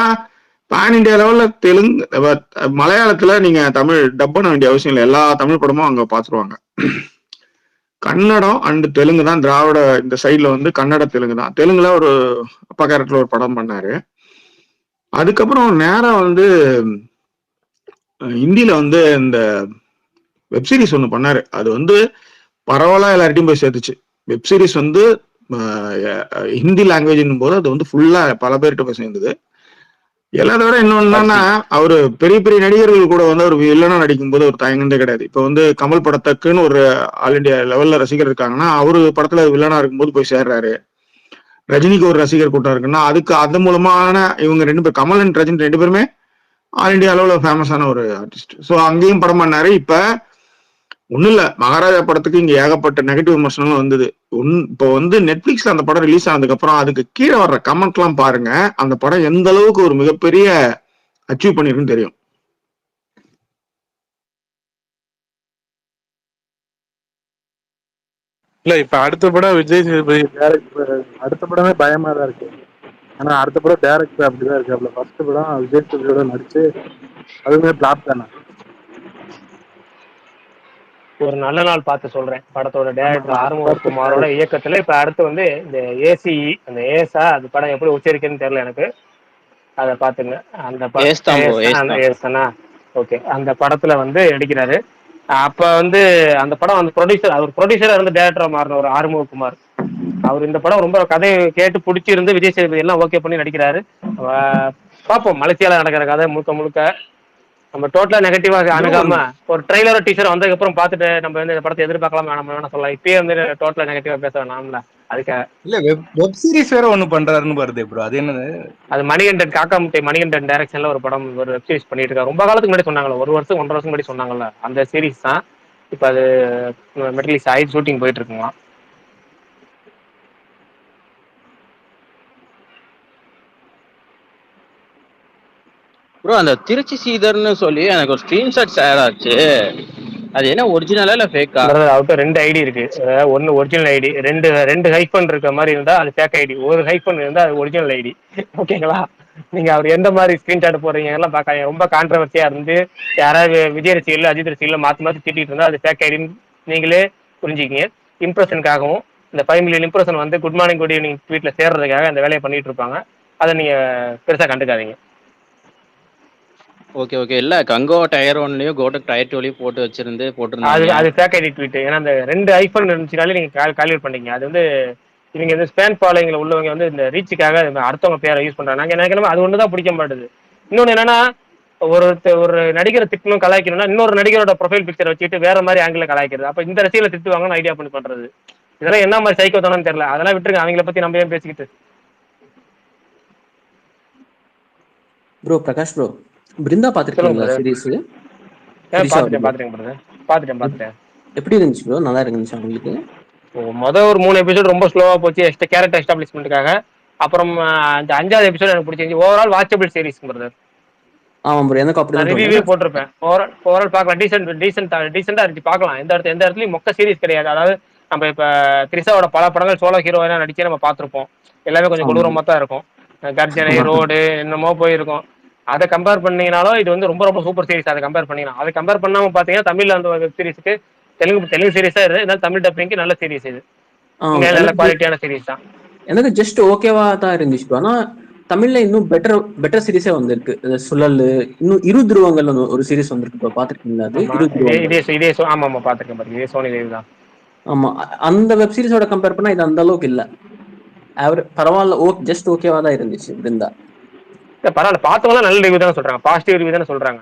பேன் இண்டியா லெவல்ல தெலுங்கு மலையாளத்துல நீங்க தமிழ் டப் பண்ண வேண்டிய அவசியம் இல்லை. எல்லா தமிழ் படமும் அங்க பாத்துருவாங்க. கன்னடம் அண்ட் தெலுங்கு தான் திராவிட இந்த சைட்ல வந்து கன்னட தெலுங்கு தான். தெலுங்குல ஒரு அப்பா கேரக்டர்ல ஒரு படம் பண்ணாரு. அதுக்கப்புறம் நேரா வந்து ஹிந்தியில வந்து இந்த வெப்சீரிஸ் ஒன்று பண்ணாரு. அது வந்து பரவாயில்ல எல்லார்ட்டையும் போய் சேர்த்துச்சு. வெப்சீரிஸ் வந்து ஹிந்தி லாங்குவேஜ் போது அது வந்து ஃபுல்லா பல பேர்கிட்ட போய் சேர்ந்தது. எல்லாத்த விட இன்னொன்னா அவரு பெரிய பெரிய நடிகர்கள் கூட வந்து அவர் வில்லனா நடிக்கும் போது ஒரு தயங்கந்தே கிடையாது. இப்ப வந்து கமல் படத்துக்குன்னு ஒரு ஆல் இண்டியா லெவல்ல ரசிகர் இருக்காங்கன்னா அவரு படத்துல வில்லனா இருக்கும்போது போய் சேர்றாரு. ரஜினிக்கு ஒரு ரசிகர் கூட்டம் இருக்குன்னா அதுக்கு அது மூலமான இவங்க 2 பேர் கமல் அண்ட் ரஜினி 2 பேருமே ஆல் இண்டியா அளவுல ஃபேமஸான ஒரு ஆர்டிஸ்ட். ஸோ அங்கேயும் படம் பண்ணாரு. இப்ப ஒன்னும் இல்ல, மகாராஜா படத்துக்கு இங்க ஏகப்பட்ட நெகட்டிவ் விமர்சனங்களும் வந்தது. இப்போ வந்து நெட்ஃபிளிக்ஸ்ல அந்த படம் ரிலீஸ் ஆனதுக்கு அப்புறம் அதுக்கு கீழே வர்ற கமெண்ட் எல்லாம் பாருங்க. அந்த படம் எந்த அளவுக்கு ஒரு மிகப்பெரிய அச்சீவ் பண்ணிருக்குன்னு தெரியும். இல்ல இப்ப அடுத்த படம் விஜய் சேதுபதி டேரக்டர், அடுத்த படமே பயமா தான் இருக்கு. ஆனா அடுத்த படம் டேரக்டர் அப்படிதான் இருக்கு. அப்படி ஃபர்ஸ்ட் படம் விஜய் சேதுபதியோட நடிச்சு அதுவுமே பிளாப் தானே. ஒரு நல்ல நாள் பார்த்து சொல்றேன். படத்தோட டைரக்டர் ஆறுமுககுமாரோட இயக்கத்துல இப்ப அடுத்து வந்து இந்த ஏசிஇ அந்த ஏசா அது படம் எப்படி உச்சரிக்குன்னு தெரியல எனக்கு. அதை பாத்துங்க. அந்த ஓகே அந்த படத்துல வந்து எடுக்கிறாரு. அப்ப வந்து அந்த படம் அந்த ப்ரொடியூசர் அவர் ப்ரொடியூசரா இருந்து டைரக்டரா மாறின ஒரு ஆறுமுககுமார். அவர் இந்த படம் ரொம்ப கதையை கேட்டு பிடிச்சிருந்து விஜய் சேதுபதி எல்லாம் ஓகே பண்ணி நடிக்கிறாரு. பார்ப்போம். மலேசியால நடக்கிற கதை முழுக்க முழுக்க நம்ம டோட்டலா நெகட்டிவாக அணுகாம ஒரு ட்ரெய்லர் டீசர் வந்ததுக்கு அப்புறம் பார்த்துட்டு நம்ம வந்து இந்த படத்தை எதிர்பார்க்கலாம் நம்ம வேணா சொல்லலாம். இப்பயே வந்து டோட்டலா நெகட்டிவா பேச வேணாம்ல. அதுக்காக இல்ல வெப் சீரிஸ் வேற ஒண்ணு பண்றாருன்னு வருது ப்ரோ. அது என்னது? அது மணிகண்டன் காக்காமுட்டை மணிகண்டன் டைரக்ஷன்ல ஒரு படம் ஒரு வெப் சீரிஸ் பண்ணிட்டு இருக்காரு. ரொம்ப காலத்துக்கு முன்னாடி சொன்னாங்கல்ல, 1 வருஷம் 1.5 வருஷம் முன்னாடி சொன்னாங்கல்ல, அந்த சீரிஸ் தான் இப்ப அது மெட்டலிஸ் ஆகி ஷூட்டிங் போயிட்டு இருக்குங்களா. ப்ரோ அந்த திருச்சி சீதர்னு சொல்லி எனக்கு ஒரு ஸ்கிரீன்ஷாட் ஷேர் ஆச்சு. அது என்ன ஒரிஜினலா இல்ல ஃபேக்கா? அவர்கிட்ட 2 ஐடி இருக்கு. ஒன்னு ஒரிஜினல் ஐடி, ரெண்டு ஹைஃபன் இருக்க மாதிரி இருந்தா அது ஃபேக் ஐடி, ஒரு ஹைஃபன் இருந்தா அது ஒரிஜினல் ஐடி. ஓகேங்களா? நீங்க அவர் எந்த மாதிரி ஸ்கிரீன்ஷாட் போடுறீங்க எல்லாம் பார்க்காங்க. ரொம்ப கான்ட்ரவர்சியா இருந்து யாராவது விஜய் ரசிகர்கள் அஜித் ரசிகர்கள் மாத்தி திட்டிட்டு இருந்தா அது ஃபேக் ஐடின்னு நீங்களே புரிஞ்சுக்கிங்க. இம்ப்ரெஷனுக்காகவும் இந்த 5 மில்லியன் இம்ப்ரெஷன் வந்து குட் மார்னிங் குட் ஈவினிங் ட்வீட்ல சேர்றதுக்காக அந்த வேலையை பண்ணிட்டு இருப்பாங்க. அதை நீங்க பெருசா கண்டுக்காதீங்க. Okay okay. இல்ல கங்கோ டயர் 1லயும் கோடக் டயர் 2லயும் போட்டு வச்சிருந்து போட்டுருந்தாங்க. அது ஃபேக் ஐடி ட்வீட். ஏன்னா அந்த 2 ஐஃபோன் இருந்துச்சுனாலே நீங்க கால்குலேட் பண்ணீங்க. அது வந்து இவங்க இந்த ஸ்பேன் ஃபாலோயிங்ல உள்ளவங்க வந்து இந்த ரீச்சுக்காக அடுத்தவங்க பேரை யூஸ் பண்றாங்க. நாங்க நினைக்கிறோம் அது ஒண்ணுதான் பிடிக்க மாட்டேது. இன்னொன்னு என்னன்னா ஒரு நடிகரை திட்டணும் கலாய்க்கணும்னா இன்னொரு நடிகரோட ப்ரொஃபைல் பிக்சர் வச்சுட்டு வேற மாதிரி ஆங்கிள் கலாய்க்கிறது. அப்ப இந்த ரசிகர்களை திட்டுவாங்கன்னு ஐடியா பண்ணி பண்றது. இதெல்லாம் என்ன மாதிரி சைக்கோ தானு தெரியல. அதெல்லாம் விட்டுருங்க. அவங்கள பத்தி நம்ம ஏன் பேசிக்கிட்டு. ப்ரோ பிரகாஷ் ப்ரோ, பிருந்தா பாத்துருக்கீங்களா சீரிஸ்? பாத்துட்டேன். எப்படி இருந்துச்சு ப்ரோ? நல்லா இருந்துச்சு உங்களுக்கு? ஒரு 3 எபிசோட் ரொம்ப ஸ்லோவா போச்சு கேரக்டர் எஸ்டாப்ளிஷ்மெண்ட்டுக்காக. அப்புறம் அந்த 5வது எபிசோட் எனக்கு பிடிச்சிருந்துச்சு. Overall watchable series brother. ஆமா ப்ரோ, எனக்கு அப்படிதான் ரிவ்யூவே போட்டிருப்பேன். ஓவரால் பார்க்கலாம். டீசெண்டா இருந்துச்சு பார்க்கலாம். எந்த இடத்துலயும் மொக்க சீரிஸ் கிடையாது. அதாவது நம்ம இப்ப த்ரிஷாவோட பல படங்கள் சோலோ ஹீரோயினா நடிச்சே நம்ம பார்த்திருப்போம். எல்லாமே கொஞ்சம் கொடூரமா தான் இருக்கும். கர்ஜனை ரோடு என்னமோ போயிருக்கும். அதை கம்பேர் பண்ணீங்கனாலும் இது வந்து ரொம்ப ரொம்ப சூப்பர் சீரிஸ். அதை கம்பேர் பண்ணீங்கன்னா அதை கம்பேர் பண்ணாம பாத்தீங்கன்னா தமிழ்ல அந்த வெப் சீரிஸ்க்கு தெலுங்கு சீரிஸா இருந்தாலும் தமிழ் டப்பிங்க்கு நல்ல சீரிஸ். இது நல்ல குவாலிட்டியான சீரிஸ் தான். எனக்கு ஜஸ்ட் ஓகேவா தான் இருந்துச்சு. ஆனா தமிழ்ல இன்னும் பெட்டர் சீரிஸே வந்திருக்கு. சுழல், இன்னும் 20 துருவங்கள் ஒரு சீரிஸ் வந்திருக்கு. இப்போ பாத்துருக்கீங்களா? அது ஆமா பாத்துருக்கேன். இதே சோனி லைவ் தான். ஆமா, அந்த வெப் சீரிஸோட கம்பேர் பண்ணா இது அந்த அளவுக்கு இல்ல. பரவாயில்ல, ஜஸ்ட் ஓகேவா தான் இருந்துச்சு பிருந்தா. பரவாயில்ல, பார்த்தவங்க நல்ல ரிவ்யூ தானே சொல்றாங்க, பாசிட்டிவ் ரிவ்யூ தானே சொல்றாங்க.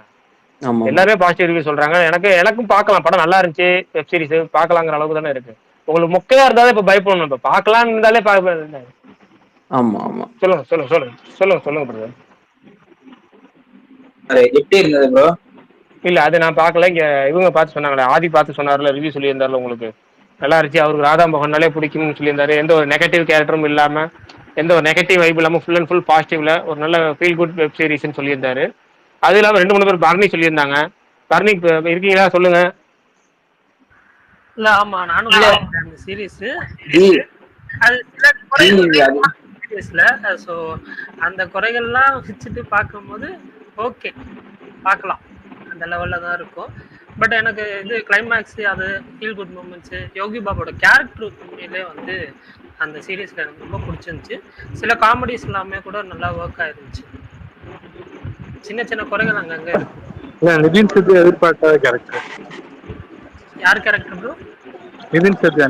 எல்லாருமே பாசிட்டிவ் ரிவ்யூ சொல்றாங்க. எனக்கும் பார்க்கலாம், படம் நல்லா இருந்துச்சு, வெப் சீரிஸ் பார்க்கலாங்கிற அளவுக்கு தானே இருக்கு. உங்களுக்கு மொக்கையா இருந்தாலும் இப்ப பயப்படணும். இப்ப பார்க்கலாம்னு இருந்தாலே ஆமா ஆமா. சொல்லுங்க பிரதர். எப்படி இருந்தது ப்ரோ? இல்ல அது நான் பார்க்கல. இங்க இவங்க பார்த்து சொன்னாங்களே, ஆதி பார்த்து சொன்னார்ல, ரிவ்யூ சொல்லியிருந்தாருல, உங்களுக்கு நல்லா இருந்துச்சு, அவருக்கு ராதா மோகன்னாலே பிடிக்கும்னு சொல்லியிருந்தாரு. எந்த ஒரு நெகட்டிவ் கேரக்டரும் இல்லாம, எந்த ஒரு நெகட்டிவ் வைப் இல்லாம ஃபுல் அண்ட் ஃபுல் பாசிட்டிவ்ல ஒரு நல்ல ஃபீல் குட் வெப் சீரிஸ்ன்னு சொல்லியிருந்தாரு. அது இல்லாம 2-3 பேர் பரணி சொல்லியிருந்தாங்க. பரணி இருக்கீங்களா சொல்லுங்க. இல்ல ஆமா நானும் பார்த்தேன் அந்த சீரிஸ். அது சில குறைகள் சீரிஸ்ல. ஸோ அந்த குறைகள்லாம் வச்சுட்டு பார்க்கும்போது ஓகே பார்க்கலாம், அந்த லெவல்ல தான் இருக்கும். பட் எனக்கு இது கிளைமேக்ஸ், அது ஃபீல் குட் மூமெண்ட்ஸு, யோகி பாபோட கேரக்டர் உண்மையிலே வந்து அந்த சீரீஸ்ல எனக்கு ரொம்ப பிடிச்சிருந்துச்சு. சில காமெடிஸ் எல்லாமே கூட நல்லா ஒர்க் ஆயிருந்துச்சு. சின்ன சின்ன குறைகள் அங்கங்க இருக்கு. நிதின் சத்யா எதிர்பார்க்காத கேரக்டர். யார் character bro? Nitin Sathya.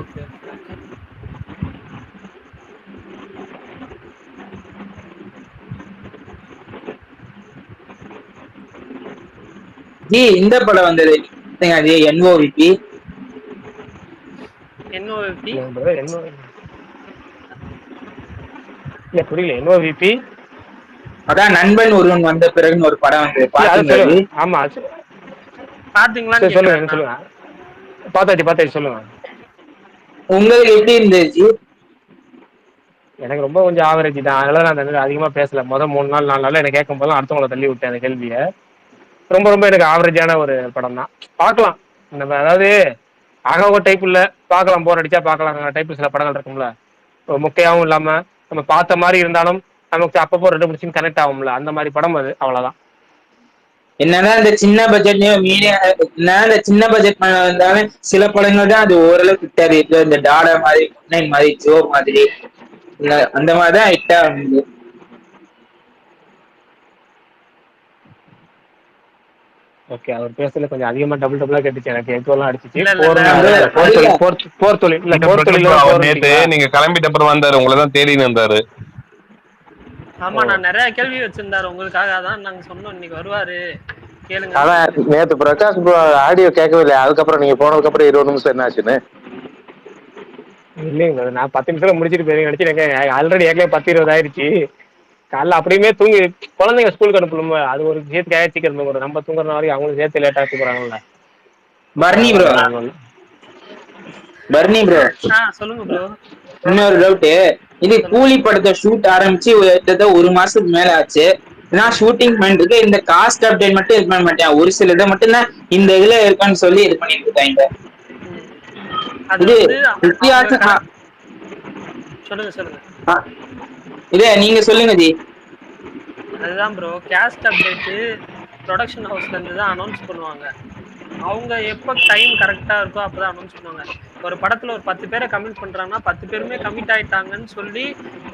Okay. G இந்த படம் வந்தது NOVP. புரியல. NOVP அதான் நண்பன் ஒருவன் வந்த பிறகுன்னு ஒரு படம் வந்து ஆமா பாத்தீங்களா? சொல்லுங்க. பார்த்தாச்சு சொல்லுங்க. உங்களுக்கு எப்படி இருந்துச்சு? எனக்கு ரொம்ப கொஞ்சம் ஆவரேஜ் தான். அதனால நான் அதிகமா பேசல. 3 நாள் 4 நாள் எனக்கு கேட்கும் போதும் அடுத்தவங்களை தள்ளி விட்டேன் அந்த கேள்வியை. ரொம்ப ரொம்ப எனக்கு ஆவரேஜான ஒரு படம் தான். பார்க்கலாம், நம்ம அதாவது ஆக டைப் இல்ல, பார்க்கலாம், போர் அடிச்சா பார்க்கலாம் டைப். சில படங்கள் இருக்கும்ல முக்கையாவும் இல்லாம நம்ம பார்த்த மாதிரி இருந்தாலும் நமக்கு அப்பப்போ 2 சீன் கனெக்ட் ஆகும்ல, அந்த மாதிரி படம் அது. அவ்வளவுதான். என்னதான் இந்த சின்ன பட்ஜெட் இந்த சின்ன பட்ஜெட் வந்தாலும் சில படங்கள் தான் அது ஓரளவுக்கு ஹிட் ஆகிருக்கு. இந்த டாடா மாதிரி, மாதிரி, ஜோ மாதிரி அந்த மாதிரிதான் ஹிட் ஆகுது. ஓகே, அவர் பேசல கொஞ்சம் அதிகமா டபுளா கேட்டுச்சு எனக்கு. எல்லாம் அடிச்சிச்சு. நீங்க கிளம்பிட்ட அப்புறம் வந்தாரு, உங்களதான் தேடின்னு வந்தாரு. ஆமா, நான் நிறைய கேள்வி வச்சிருந்தாரு உங்களுக்காக. அதான் நாங்க சொன்னோம் இன்னைக்கு வருவாரு கேளுங்க. அதான் நேத்து பிரகாஷ் ப்ரோ ஆடியோ கேட்கவே இல்லை. அதுக்கப்புறம் நீங்க போனதுக்கு அப்புறம் 20 நிமிஷம் என்ன ஆச்சுன்னு? இல்லைங்க, நான் 10 நிமிஷத்துல முடிச்சிட்டு போயிருங்க நினைச்சிருக்கேன். ஆல்ரெடி ஏற்கனவே 10-20 ஆயிடுச்சு. காலைல அப்படியுமே தூங்கி குழந்தைங்க ஸ்கூலுக்கு அனுப்பணுமா, அது ஒரு சேர்த்து ஆயிடுச்சு. ஒரு நம்ம தூங்குற வரைக்கும் அவங்களும் சேர்த்து லேட்டா தூக்குறாங்கல்ல. பர்னி ப்ரோ சொல்லுங்க ப்ரோ. இன்னொரு டவுட், இது கூலி படத்தை ஷூட் ஆரம்பிச்சு 1 மாசத்துக்கு மேல ஆச்சு. நான் ஷூட்டிங் பண்ணிட்டு இந்த காஸ்ட் அப்டேட் மட்டும் இது பண்ண மாட்டேன். ஒரு சில இதை மட்டும் தான் இந்த இதுல இருக்கான்னு சொல்லி இது பண்ணிட்டு இருக்காங்க. இது வித்தியாசம். சொல்லுங்க. இதே நீங்க சொல்லுங்க ஜி. அதுதான் ப்ரோ, காஸ்ட் அப்டேட் ப்ரொடக்ஷன் ஹவுஸ்ல இருந்து தான் அனௌன்ஸ் பண்ணுவாங்க. அவங்க எப்போ டைம் கரெக்டா இருக்கோ அப்பதான் அனௌன்ஸ் பண்ணுவாங்க. ஒரு படத்துல ஒரு 10 பேரை கமிட் பண்றாங்கன்னா 10 பேருமே கமிட் ஆயிட்டாங்கன்னு சொல்லி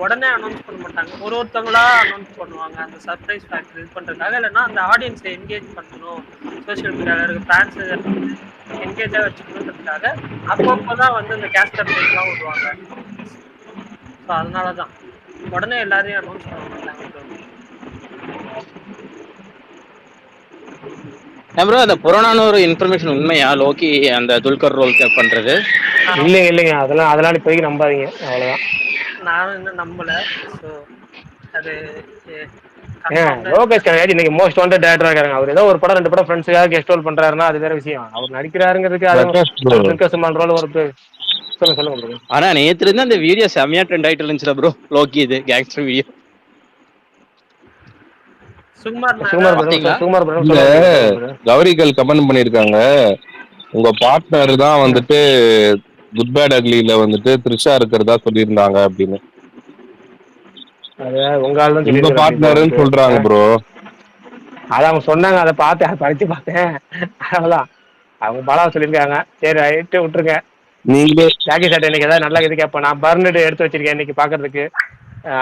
உடனே அனௌன்ஸ் பண்ண மாட்டாங்க. ஒருத்தவங்களா அனௌன்ஸ் பண்ணுவாங்க. அந்த சர்ப்ரைஸ் ஃபேக்டர் இது பண்றதுக்காக, இல்லைன்னா அந்த ஆடியன்ஸை என்கேஜ் பண்ணணும், சோசியல் மீடியால இருக்க ஃபேன்ஸ் என்கேஜா வச்சுக்கணுன்றதுக்காக அப்பப்போதான் வந்து இந்த காஸ்ட் அப்டேட்லாம் விடுவாங்க. ஸோ அதனாலதான் உடனே எல்லாரையும் அனௌன்ஸ் பண்ண மாட்டாங்க. ப்ரோ, அந்த புராணான ஒரு இன்ஃபர்மேஷன் உண்மையா? லோக்கி அந்த துல்கர் ரோல் பண்றது? இல்லைங்க அதெல்லாம் இப்போதைக்கு நம்பாதீங்க. அவ்வளவுதான். நானும் இன்னும் நம்பல. ஸோ அது லோகேஷ் கனகராஜ் இன்னைக்கு மோஸ்ட் வாண்டட் டைரக்டரா இருக்காங்க. அவர் ஏதோ ஒரு படம் 2 படம் ஃப்ரெண்ட்ஸுக்காக கெஸ்ட் ரோல் பண்றாருன்னா அது வேற விஷயம். அவர் நடிக்கிறாருங்கிறதுக்கு அது ரோல் ஒரு சொல்லுங்க. ஆனா நேத்துல இருந்து அந்த வீடியோ செமையா ட்ரெண்ட் ஆயிட்டு இருந்துச்சுல ப்ரோ, லோக்கி இது கேங்ஸ்டர் வீடியோ. கௌரிகள் கமெண்ட் பண்ணிருக்காங்க, உங்க பார்ட்னர் தான் வந்துட்டு குட் பேட் அக்லில வந்துட்டு த்ரிஷா இருக்கிறதா சொல்லியிருந்தாங்க அப்படின்னு. உங்க பார்ட்னர்னு சொல்றாங்க ப்ரோ. அதான் அவங்க சொன்னாங்க, அதை பார்த்தேன், படிச்சு பார்த்தேன். அவ்வளவுதான், அவங்க படம் சொல்லியிருக்காங்க. சரி ரைட்டு விட்டுருங்க. நீங்களே ஜாக்கி சார் இன்னைக்கு ஏதாவது நல்ல இது கேட்போம். நான் பர்னட் எடுத்து வச்சிருக்கேன் இன்னைக்கு பாக்குறதுக்கு.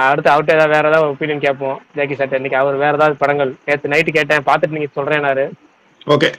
அடுத்து அவர்கிட்ட ஏதாவது வேற ஏதாவது ஒப்பீனியன் கேட்போம். ஜாக்கி சார் இன்னைக்கு அவர் வேற ஏதாவது படங்கள் நேற்று நைட்டு கேட்டேன், பார்த்துட்டு நீங்க சொல்றேன்னாரு. ஓகே.